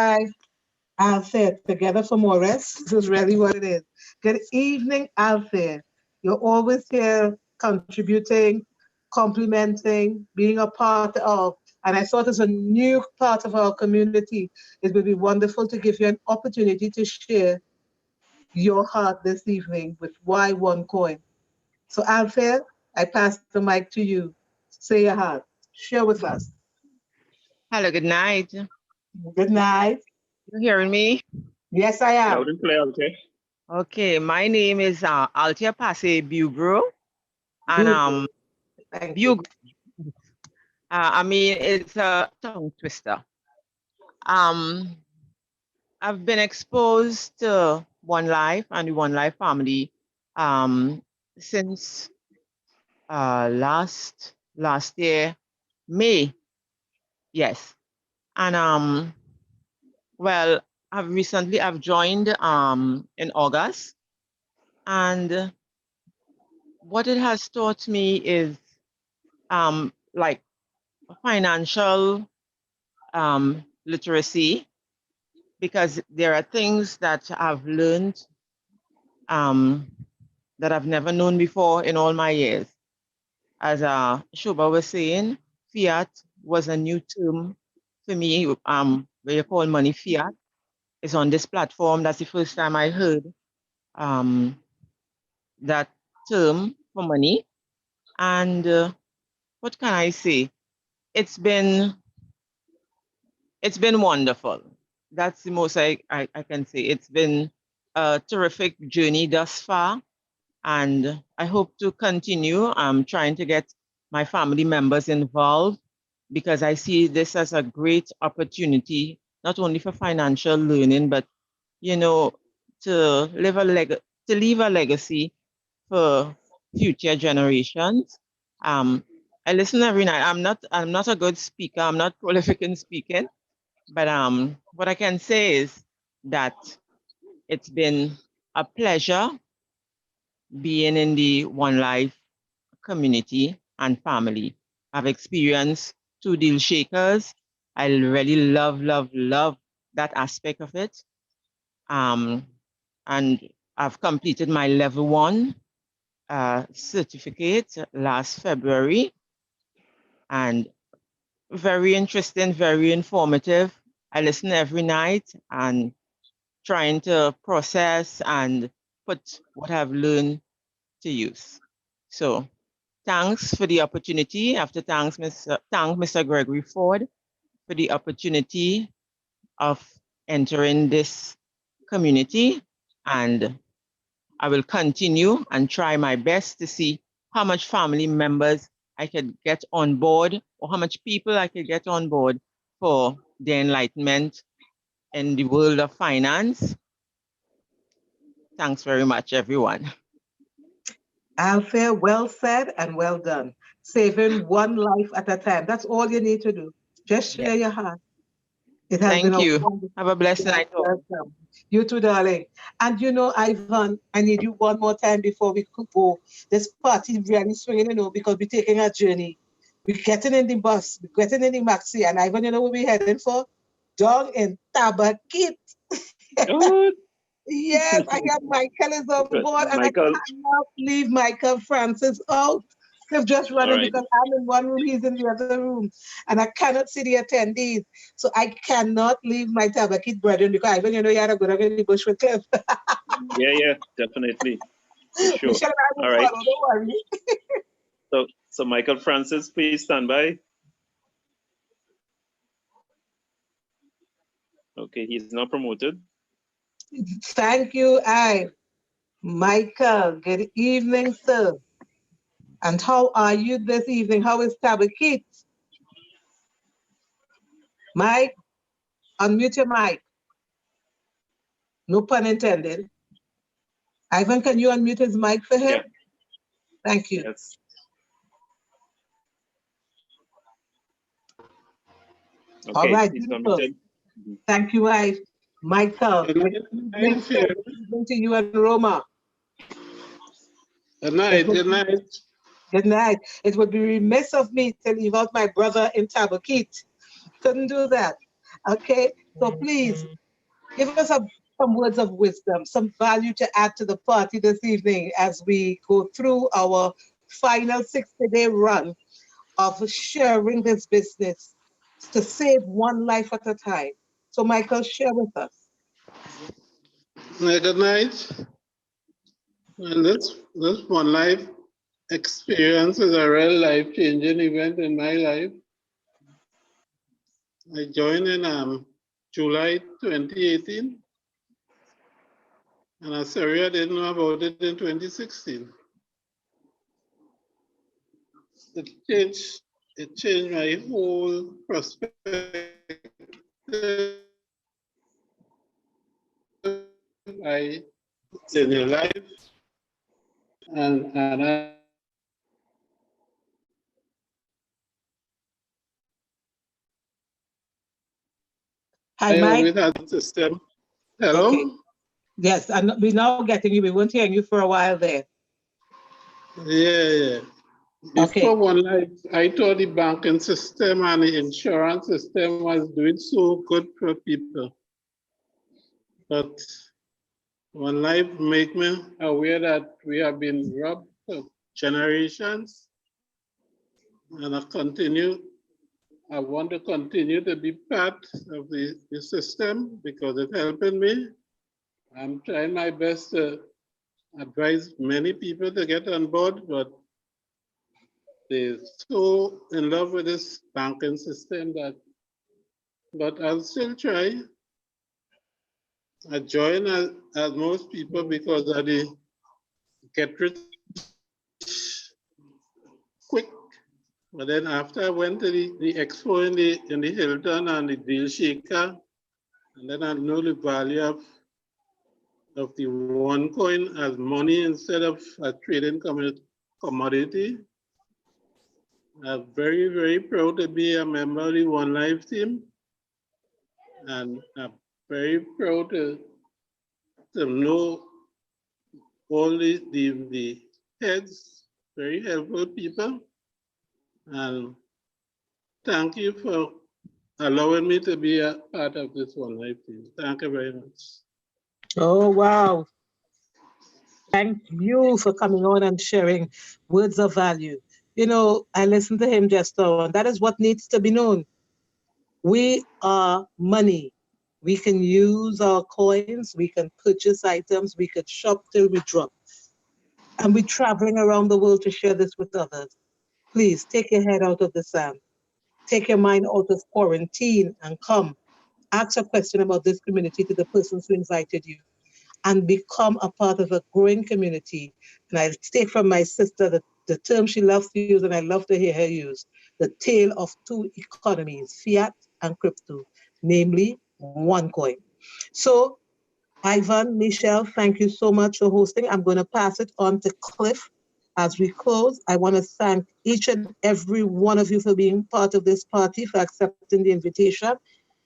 Althea. Together for more rest. This is really what it is. Good evening, Althea. You're always here contributing, complimenting, being a part of. And I thought as a new part of our community, it would be wonderful to give you an opportunity to share your heart this evening with Why One Coin. So Althea, I pass the mic to you. Say your heart. Share with us. Hello, good night. Good night. You hearing me? Yes, I am. Loud and clear, okay. Okay, my name is Altia Passe Bugro. And Bugro. I mean, it's a tongue twister. I've been exposed to One Life and the One Life family since last year, May. Yes. And well, I've joined in August, and what it has taught me is like financial literacy, because there are things that I've learned that I've never known before in all my years. As Shobha was saying, fiat was a new term for me, where you call money fiat. It's on this platform. That's the first time I heard that term for money. And what can I say? It's been wonderful. That's the most I can say. It's been a terrific journey thus far, and I hope to continue trying to get my family members involved, because I see this as a great opportunity, not only for financial learning, but to leave a legacy for future generations. I listen every night. I'm not a good speaker. I'm not prolific in speaking, but what I can say is that it's been a pleasure being in the One Life community and family. I've experienced 2 deal shakers. I really love that aspect of it. And I've completed my level 1 certificate last February, and very interesting, very informative. I listen every night and trying to process and put what I've learned to use. So thanks for the opportunity. I have to thank Mr. Gregory Ford for the opportunity of entering this community, and I will continue and try my best to see how much family members I could get on board, or how much people I could get on board for the enlightenment in the world of finance. Thanks very much, everyone. Althea, well said and well done. Saving one life at a time. That's all you need to do. Just share your heart. It has been Thank a you. wonderful. Have a blessed night. Welcome. You too, darling. And Ivan, I need you one more time before we could go. This party really swinging, because we're taking a journey. We're getting in the bus, we're getting in the maxi, and Ivan, you know what we're heading for? Down in Tabakit. Yes, I got Michael is on board, and Michael. I cannot leave Michael Francis out. They've just running because I'm in one room, he's in the other room, and I cannot see the attendees. So I cannot leave my Tabakit brethren, because Ivan, you had to go down in the bush with Cliff. Yeah, definitely. For sure. Michelle and I will All right. follow, don't worry. So Michael Francis, please stand by. Okay, he's now promoted. Thank you, Michael. Good evening, sir. And how are you this evening? How is Tabakit? Mike, unmute your mic. No pun intended. Ivan, can you unmute his mic for him? Yeah. Thank you. Yes. All Okay, right, he's beautiful. unmuted. Thank you, Michael. Good night, Chair. Good evening to you and Roma. Good night. Good night. Good night. It would be remiss of me to leave out my brother in Tabakit. Couldn't do that. Okay, so please give us some words of wisdom, some value to add to the party this evening as we go through our final 60-day run of sharing this business to save one life at a time. So Michael, share with us. Good night. And this one life experience is a real life-changing event in my life. I joined in July 2018, and I sorry I didn't know about it in 2016. It changed my whole perspective. I in your life, and Hi, I Mike. always had a system. Hello? Okay. Yes, and we're now getting you. We weren't hearing you for a while there. Yeah. Before one night, I thought the banking system and the insurance system was doing so good for people. But one life make me aware that we have been robbed for generations. And I want to continue to be part of the system because it's helping me. I'm trying my best to advise many people to get on board, but they're so in love with this banking system but I'll still try. I join as most people because of the get rich quick. But then after I went to the expo in the Hilton and the Deal Shaker, and then I know the value of the one coin as money instead of a trading commodity. I'm very, very proud to be a member of the One Life team. And I'm very proud to know all the heads, very helpful people. And thank you for allowing me to be a part of this One Life team. Thank you very much. Oh, wow. Thank you for coming on and sharing words of value. You know, I listened to him just now, and that is what needs to be known. We are money. We can use our coins, we can purchase items, we could shop till we drop. And we're traveling around the world to share this with others. Please take your head out of the sand. Take your mind out of quarantine and come. Ask a question about this community to the persons who invited you and become a part of a growing community. And I take from my sister the term she loves to use, and I love to hear her use, the tale of two economies, fiat and crypto, namely one coin. So, Ivan, Michelle, thank you so much for hosting. I'm going to pass it on to Cliff. As we close, I want to thank each and every one of you for being part of this party, for accepting the invitation,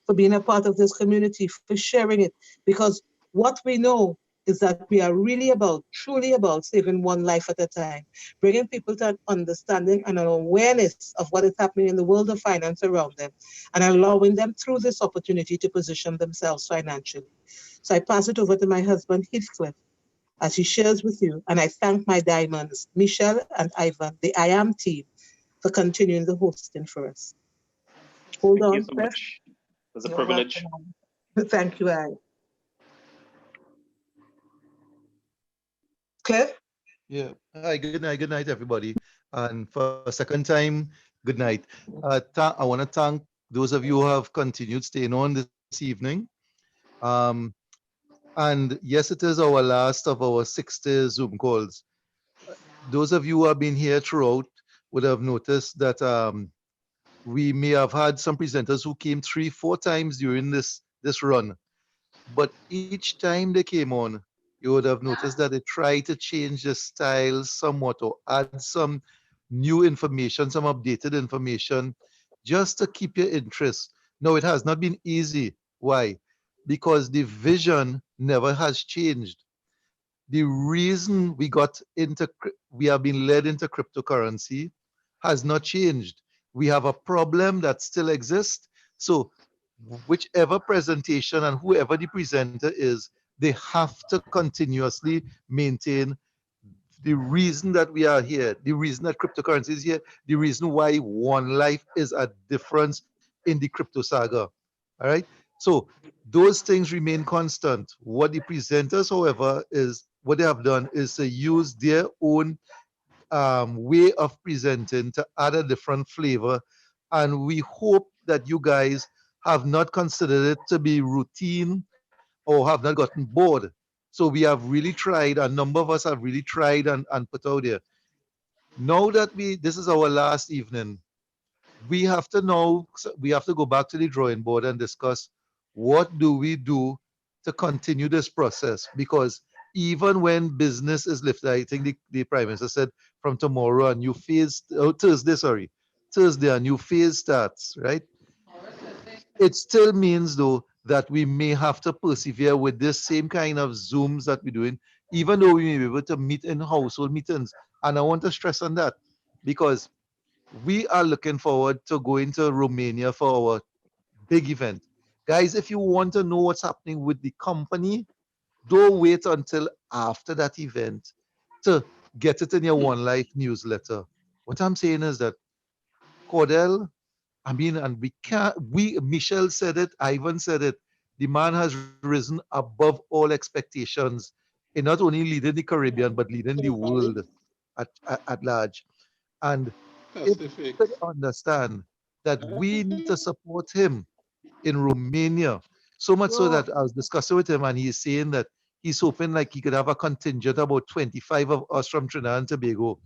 for being a part of this community, for sharing it. Because what we know is that we are really truly about saving one life at a time, bringing people to an understanding and an awareness of what is happening in the world of finance around them, and allowing them through this opportunity to position themselves financially. So I pass it over to my husband, Heathcliffe, as he shares with you. And I thank my diamonds, Michelle and Ivan, the I Am team, for continuing the hosting for us. Hold Thank on, you so Cliff. much. It was a You're privilege. welcome. Thank you, I. Cliff? Yeah. Hi, good night, everybody. And for a second time, good night. I want to thank those of you who have continued staying on this evening. And yes, it is our last of our 60 Zoom calls. those of you who have been here throughout would have noticed that we may have had some presenters who came 3, 4 times during this run, but each time they came on, you would have noticed that they tried to change the style somewhat or add some new information, some updated information, just to keep your interest. No, it has not been easy. Why? Because the vision never has changed. The reason we have been led into cryptocurrency has not changed. We have a problem that still exists. So whichever presentation and whoever the presenter is, they have to continuously maintain the reason that we are here, the reason that cryptocurrency is here, the reason why one life is a difference in the crypto saga. All right. So those things remain constant. What the presenters, however, is what they have done is to use their own way of presenting to add a different flavor. And we hope that you guys have not considered it to be routine or have not gotten bored. So we have really tried, a number of us have really tried and put out there. Now that this is our last evening, we have to go back to the drawing board and discuss what do we do to continue this process, because even when business is lifted, I think the prime minister said from tomorrow a new phase, oh, Thursday, sorry, Thursday a new phase starts, right? It still means though that we may have to persevere with this same kind of zooms that we're doing, even though we may be able to meet in household meetings. And I want to stress on that because we are looking forward to going to Romania for our big event. Guys, if you want to know what's happening with the company, don't wait until after that event to get it in your One Life newsletter. What I'm saying is that Cordell, I mean, and we can't, Michelle said it, Ivan said it, the man has risen above all expectations in not only leading the Caribbean, but leading the world at large. And if we Pacific. could understand that we need to support him in Romania, so much so that I was discussing with him and he's saying that he's hoping like he could have a contingent about 25 of us from Trinidad and Tobago.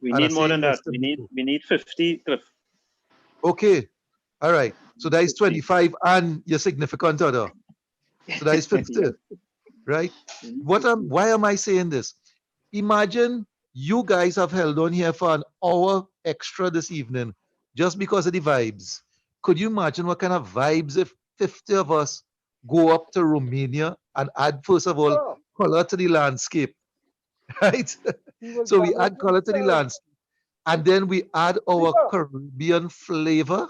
We And I'm need more saying than yes that. to We me need too. we need 50, Cliff. Okay. All right. So that is 50. 25 and your significant other. So that is 50, Yes, right? we need Why am I saying this? Imagine you guys have held on here for an hour extra this evening just because of the vibes. Could you imagine what kind of vibes if 50 of us go up to Romania and add, first of all, Oh, color to the landscape, right? he will So we gather add color to the himself. landscape and then we add our Bigger, Caribbean flavor,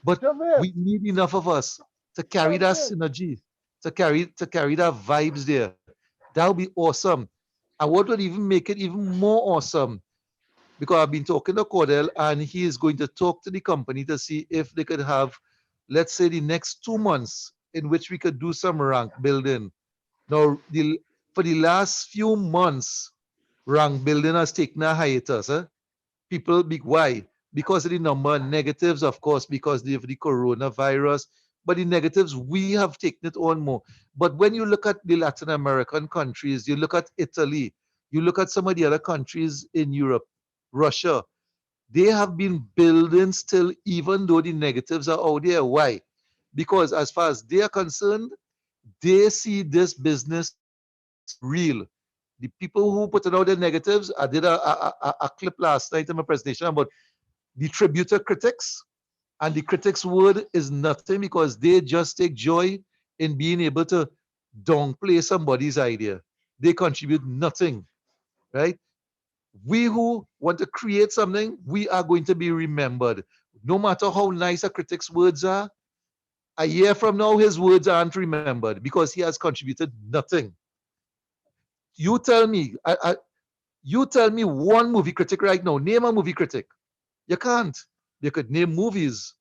but Javed, we need enough of us to carry that Javed. synergy, to carry that vibes there. That would be awesome. And what would even make it even more awesome, because I've been talking to Cordell and he is going to talk to the company to see if they could have, let's say, the next 2 months in which we could do some rank building. Now, for the last few months, rank building has taken a hiatus. Why? Because of the number of negatives, of course, because of the coronavirus. But the negatives, we have taken it on more. But when you look at the Latin American countries, you look at Italy, you look at some of the other countries in Europe, Russia, they have been building still, even though the negatives are out there. Why? Because as far as they are concerned, they see this business as real. The people who put out the negatives, I did a clip last night in my presentation about the tributor critics, and the critics' word is nothing because they just take joy in being able to downplay somebody's idea. They contribute nothing, right? We who want to create something, we are going to be remembered. No matter how nice a critic's words are, a year from now, his words aren't remembered because he has contributed nothing. You tell me, you tell me one movie critic right now. Name a movie critic. You can't. You could name movies,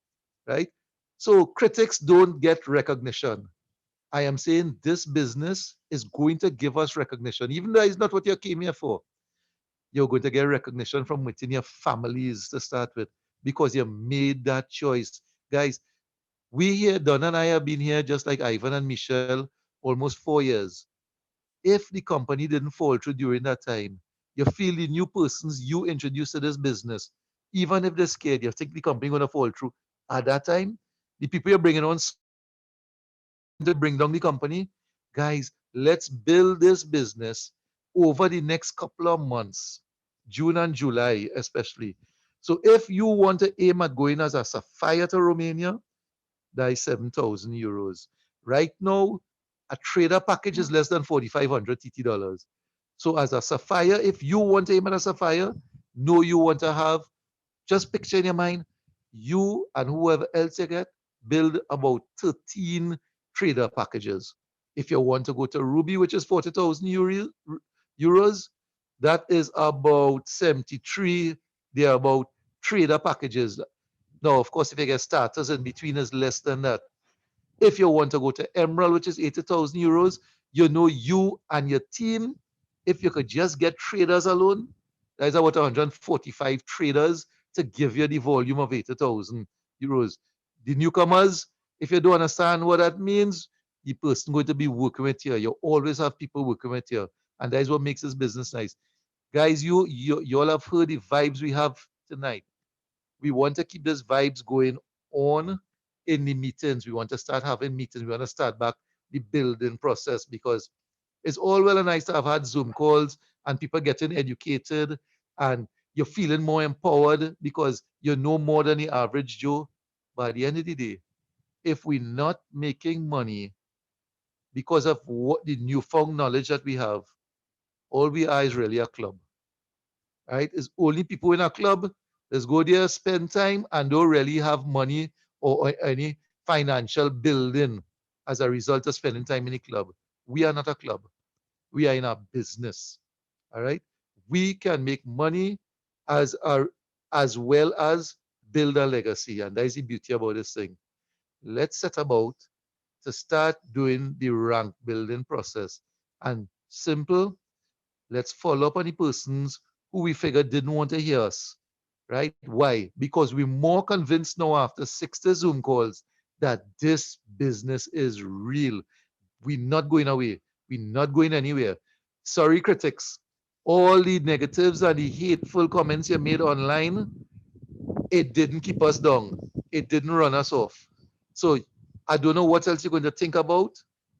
right? So critics don't get recognition. I am saying this business is going to give us recognition, even though it's not what you came here for. You're going to get recognition from within your families to start with because you made that choice. Guys, we here, Donna and I have been here just like Ivan and Michelle, almost 4 years. If the company didn't fall through during that time, You feel the new persons you introduce to this business, even if they're scared, you think the company going to fall through. At that time, the people you're bringing on to bring down the company, guys, let's build this business over the next couple of months, June and July especially. So if you want to aim at going as a sapphire to Romania, that is 7,000 euros. Right now, a trader package is less than 4,500 TT dollars. So as a sapphire, if you want to aim at a sapphire, know you want to have, just picture in your mind, you and whoever else you get, build about 13 trader packages. If you want to go to Ruby, which is 40,000 euros, that is about 73, they're about trader packages. Now, of course, if you get starters in between is less than that. If you want to go to Emerald, which is 80,000 euros, you know you and your team, if you could just get traders alone, there's about 145 traders to give you the volume of 80,000 euros. The newcomers, if you don't understand what that means, the person going to be working with you. You always have people working with you. And that is what makes this business nice. Guys, you all have heard the vibes we have tonight. We want to keep these vibes going on in the meetings. We want to start having meetings. We want to start back the building process because it's all well and nice to have had Zoom calls and people getting educated and you're feeling more empowered because you know more than the average Joe. But at the end of the day, if we're not making money because of what the newfound knowledge that we have, all we are is really a club. Right? It's only people in a club let's go there, spend time, and don't really have money or any financial building as a result of spending time in a club. We are not a club. We are in a business. All right. We can make money as well as build a legacy. And that is the beauty about this thing. Let's set about to start doing the rank building process. And simple, let's follow up on the persons who we figured didn't want to hear us. Right? Why? Because we're more convinced now after 60 Zoom calls that this business is real. We're not going away. We're not going anywhere. Sorry, critics. All the negatives and the hateful comments you made online, it didn't keep us down. It didn't run us off. So I don't know what else you're going to think about,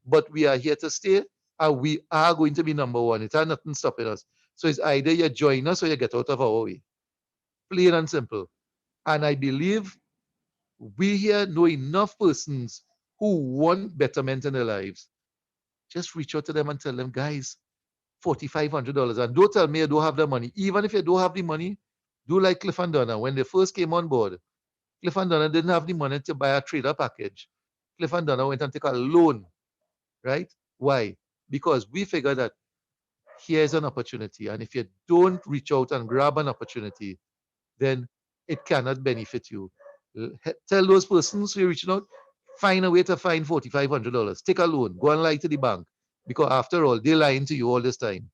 but we are here to stay and we are going to be number one. It has nothing stopping us. So it's either you join us or you get out of our way. Plain and simple. And I believe we here know enough persons who want betterment in their lives. Just reach out to them and tell them, guys, $4,500. And don't tell me you don't have the money. Even if you don't have the money, do like Cliff and Donna. When they first came on board, Cliff and Donna didn't have the money to buy a trader package. Cliff and Donna went and took a loan, right? Why? Because we figured that here's an opportunity. And if you don't reach out and grab an opportunity, then it cannot benefit you. Tell those persons who are reaching out, find a way to find $4,500. Take a loan, go and lie to the bank. Because after all, they're lying to you all this time,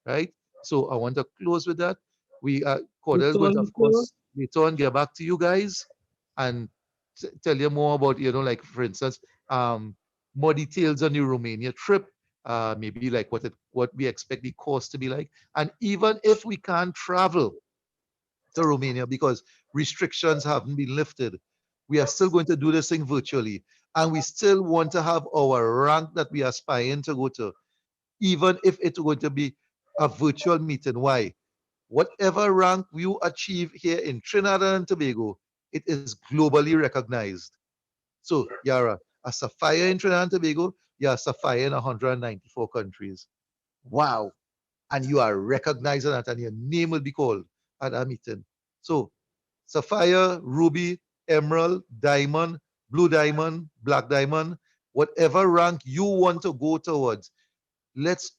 right? So I want to close with that. Cordell is going to, of course, later on get back to you guys and tell you more about, like, for instance, more details on your Romania trip, maybe like what we expect the cost to be like. And even if we can't travel to Romania because restrictions haven't been lifted, we are still going to do this thing virtually. And we still want to have our rank that we are aspiring to go to, even if it's going to be a virtual meeting. Why? Whatever rank you achieve here in Trinidad and Tobago, it is globally recognized. So, Yara, a sapphire in Trinidad and Tobago, you're a sapphire in 194 countries. Wow. And you are recognizing that, and your name will be called at a meeting. So, sapphire, ruby, emerald, diamond, blue diamond, black diamond, whatever rank you want to go towards, let's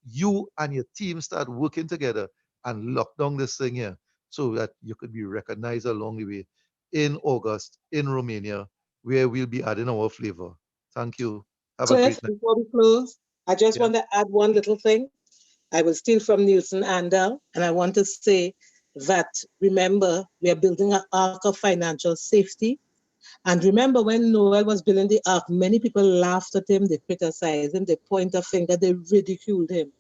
you and your team start working together and lock down this thing here so that you could be recognized along the way in August in Romania, where we'll be adding our flavor. Thank you. Have a great night. Before we close, I just want to add one little thing. I will steal from Nielsen Andal, and I want to say that, remember, we are building an arc of financial safety. And remember, when Noel was building the ark, many people laughed at him, they criticized him, they point a finger, they ridiculed him.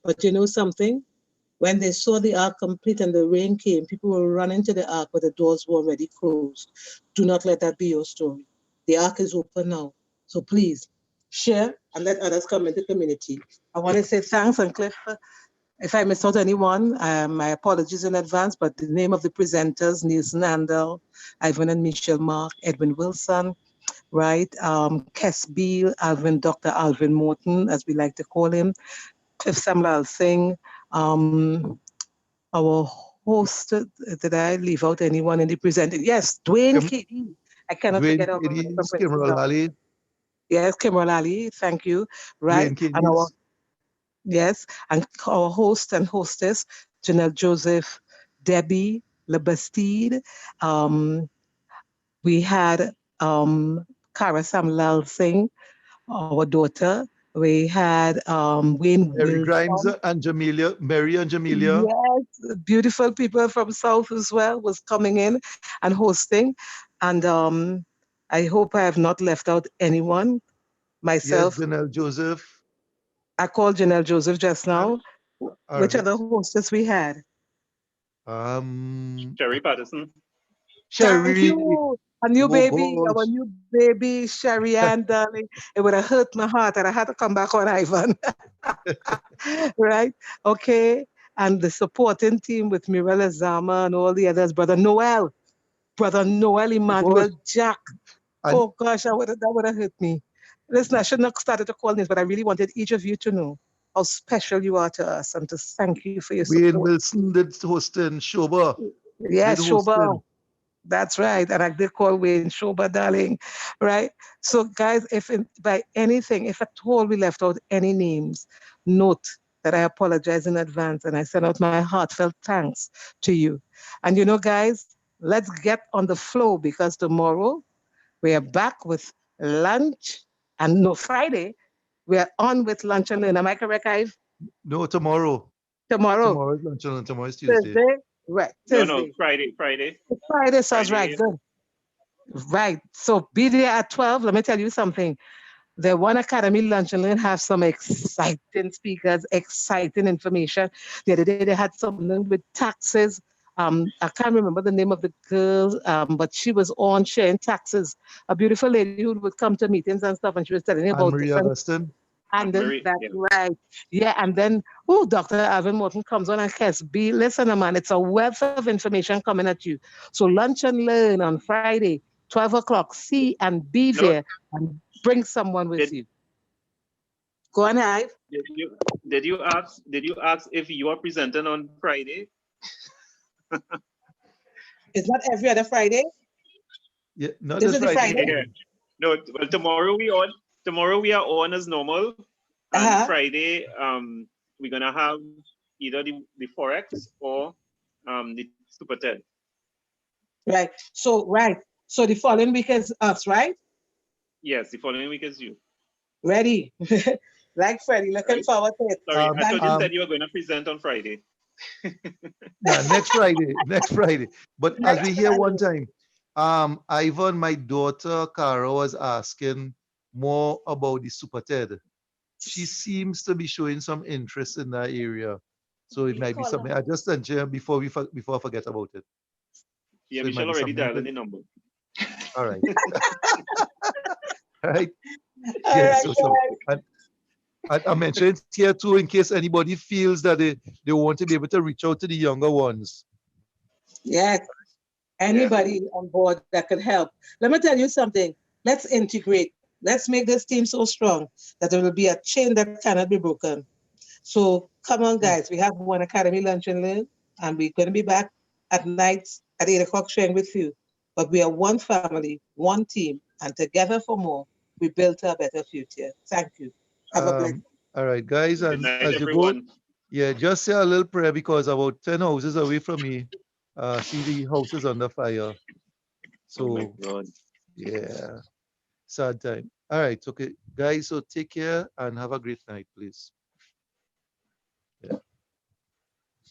But you know something? When they saw the ark complete and the rain came, people will run into the ark, but the doors were already closed. Do not let that be your story. The ark is open now. So please share and let others come into the community. I want to say thanks, and Cliff, if I missed out anyone, my apologies in advance, but the name of the presenters, Nielsen Handel, Ivan and Michelle Mark, Edwin Wilson, right? Kes Beale, Dr. Alvin Morton, as we like to call him, Cliff Samlalsingh, our host, did I leave out anyone in the presenting? Yes, Dwayne KD. I cannot Dwayne forget about Kitties, Kimral Ali, Yes, Kimral Ali, thank you. Right. Dwayne And our Kitties. yes, and our host and hostess, Janelle Joseph, Debbie La Bastide. We had Cara Samlalsingh, our daughter. We had Wayne Mary Grimes Wilson. and Jamelia, Mary and Jamelia. Yes, beautiful people from South as well was coming in and hosting. And I hope I have not left out anyone. Yes, Myself, Janelle Joseph. I called Janelle Joseph just now. All Which right. other hostess we had? Sherry Patterson. Thank Sherry. you. A new Oh baby, our gosh. new baby, Sherry Ann, darling. It would have hurt my heart and I had to come back on Ivan. Right? Okay. And the supporting team with Mirella Zama and all the others, Brother Noel, Emmanuel, Jack. And Oh gosh, that would have hurt me. Listen, I shouldn't have started to call names, but I really wanted each of you to know how special you are to us and to thank you for your Wayne support. Wilson did hosting. Shoba did Yes, Shoba. hosting. That's right. And I did call Wayne Shoba, darling. Right? So, guys, if by anything, if at all we left out any names, note that I apologize in advance and I send out my heartfelt thanks to you. And guys, let's get on the flow because tomorrow we are back with lunch. And no, Friday, we are on with lunch and learn. Am I correct, Ive? No, tomorrow. Tomorrow. Tomorrow is lunch and tomorrow is Tuesday. Thursday? Right. No, Thursday. Friday. Friday sounds Friday. right. Good. Right. So be there at 12. Let me tell you something. The One Academy Lunch and Learn have some exciting speakers, exciting information. The other day they had something with taxes. I can't remember the name of the girl, but she was on sharing taxes. A beautiful lady who would come to meetings and stuff, and she was telling me Anne about Marie different. Augustine. And then Marie, that's yeah. right. Yeah, and then Dr. Alvin Morton comes on and says, listen, man, it's a wealth of information coming at you. So lunch and learn on Friday, 12 o'clock. See and be No, there and bring someone with you. Go on, Ive. Did you ask if you are presenting on Friday? It's not every other Friday. Yeah, not This this is the Friday. Friday. Yeah. No, well, tomorrow we are on as normal. And Friday, we're gonna have either the Forex or the Super TED. Right. So the following week is us, right? Yes, the following week is you. Ready. Like Freddie, looking forward to it. Sorry, I thought you said you were going to present on Friday. Yeah, next Friday. But as we hear one time, Ivan, my daughter Cara was asking more about the Super TED. She seems to be showing some interest in that area, so it might be something. I just sent you before I forget about it. Yeah, So it might Michelle be already something. dialed the number. All right. All right. All Yeah. right, So I mentioned here too in case anybody feels that they want to be able to reach out to the younger ones. Yes. Anybody on board that could help. Let me tell you something. Let's integrate. Let's make this team so strong that there will be a chain that cannot be broken. So come on, guys. We have One Academy Lunch and Learn, and we're going to be back at night at 8 o'clock sharing with you. But we are one family, one team, and together for more, we build a better future. Thank you. Have a blessed. All right, guys, Good and night, as you go, everyone. yeah, just say a little prayer because about 10 houses away from me, see the houses under fire. Oh my So God. yeah, sad time. All right, okay, guys. So take care and have a great night, please. Yeah.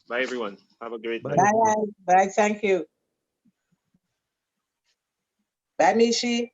Bye, everyone. Have a great Bye. night. Bye. Bye. Thank you. Bye, Mishi.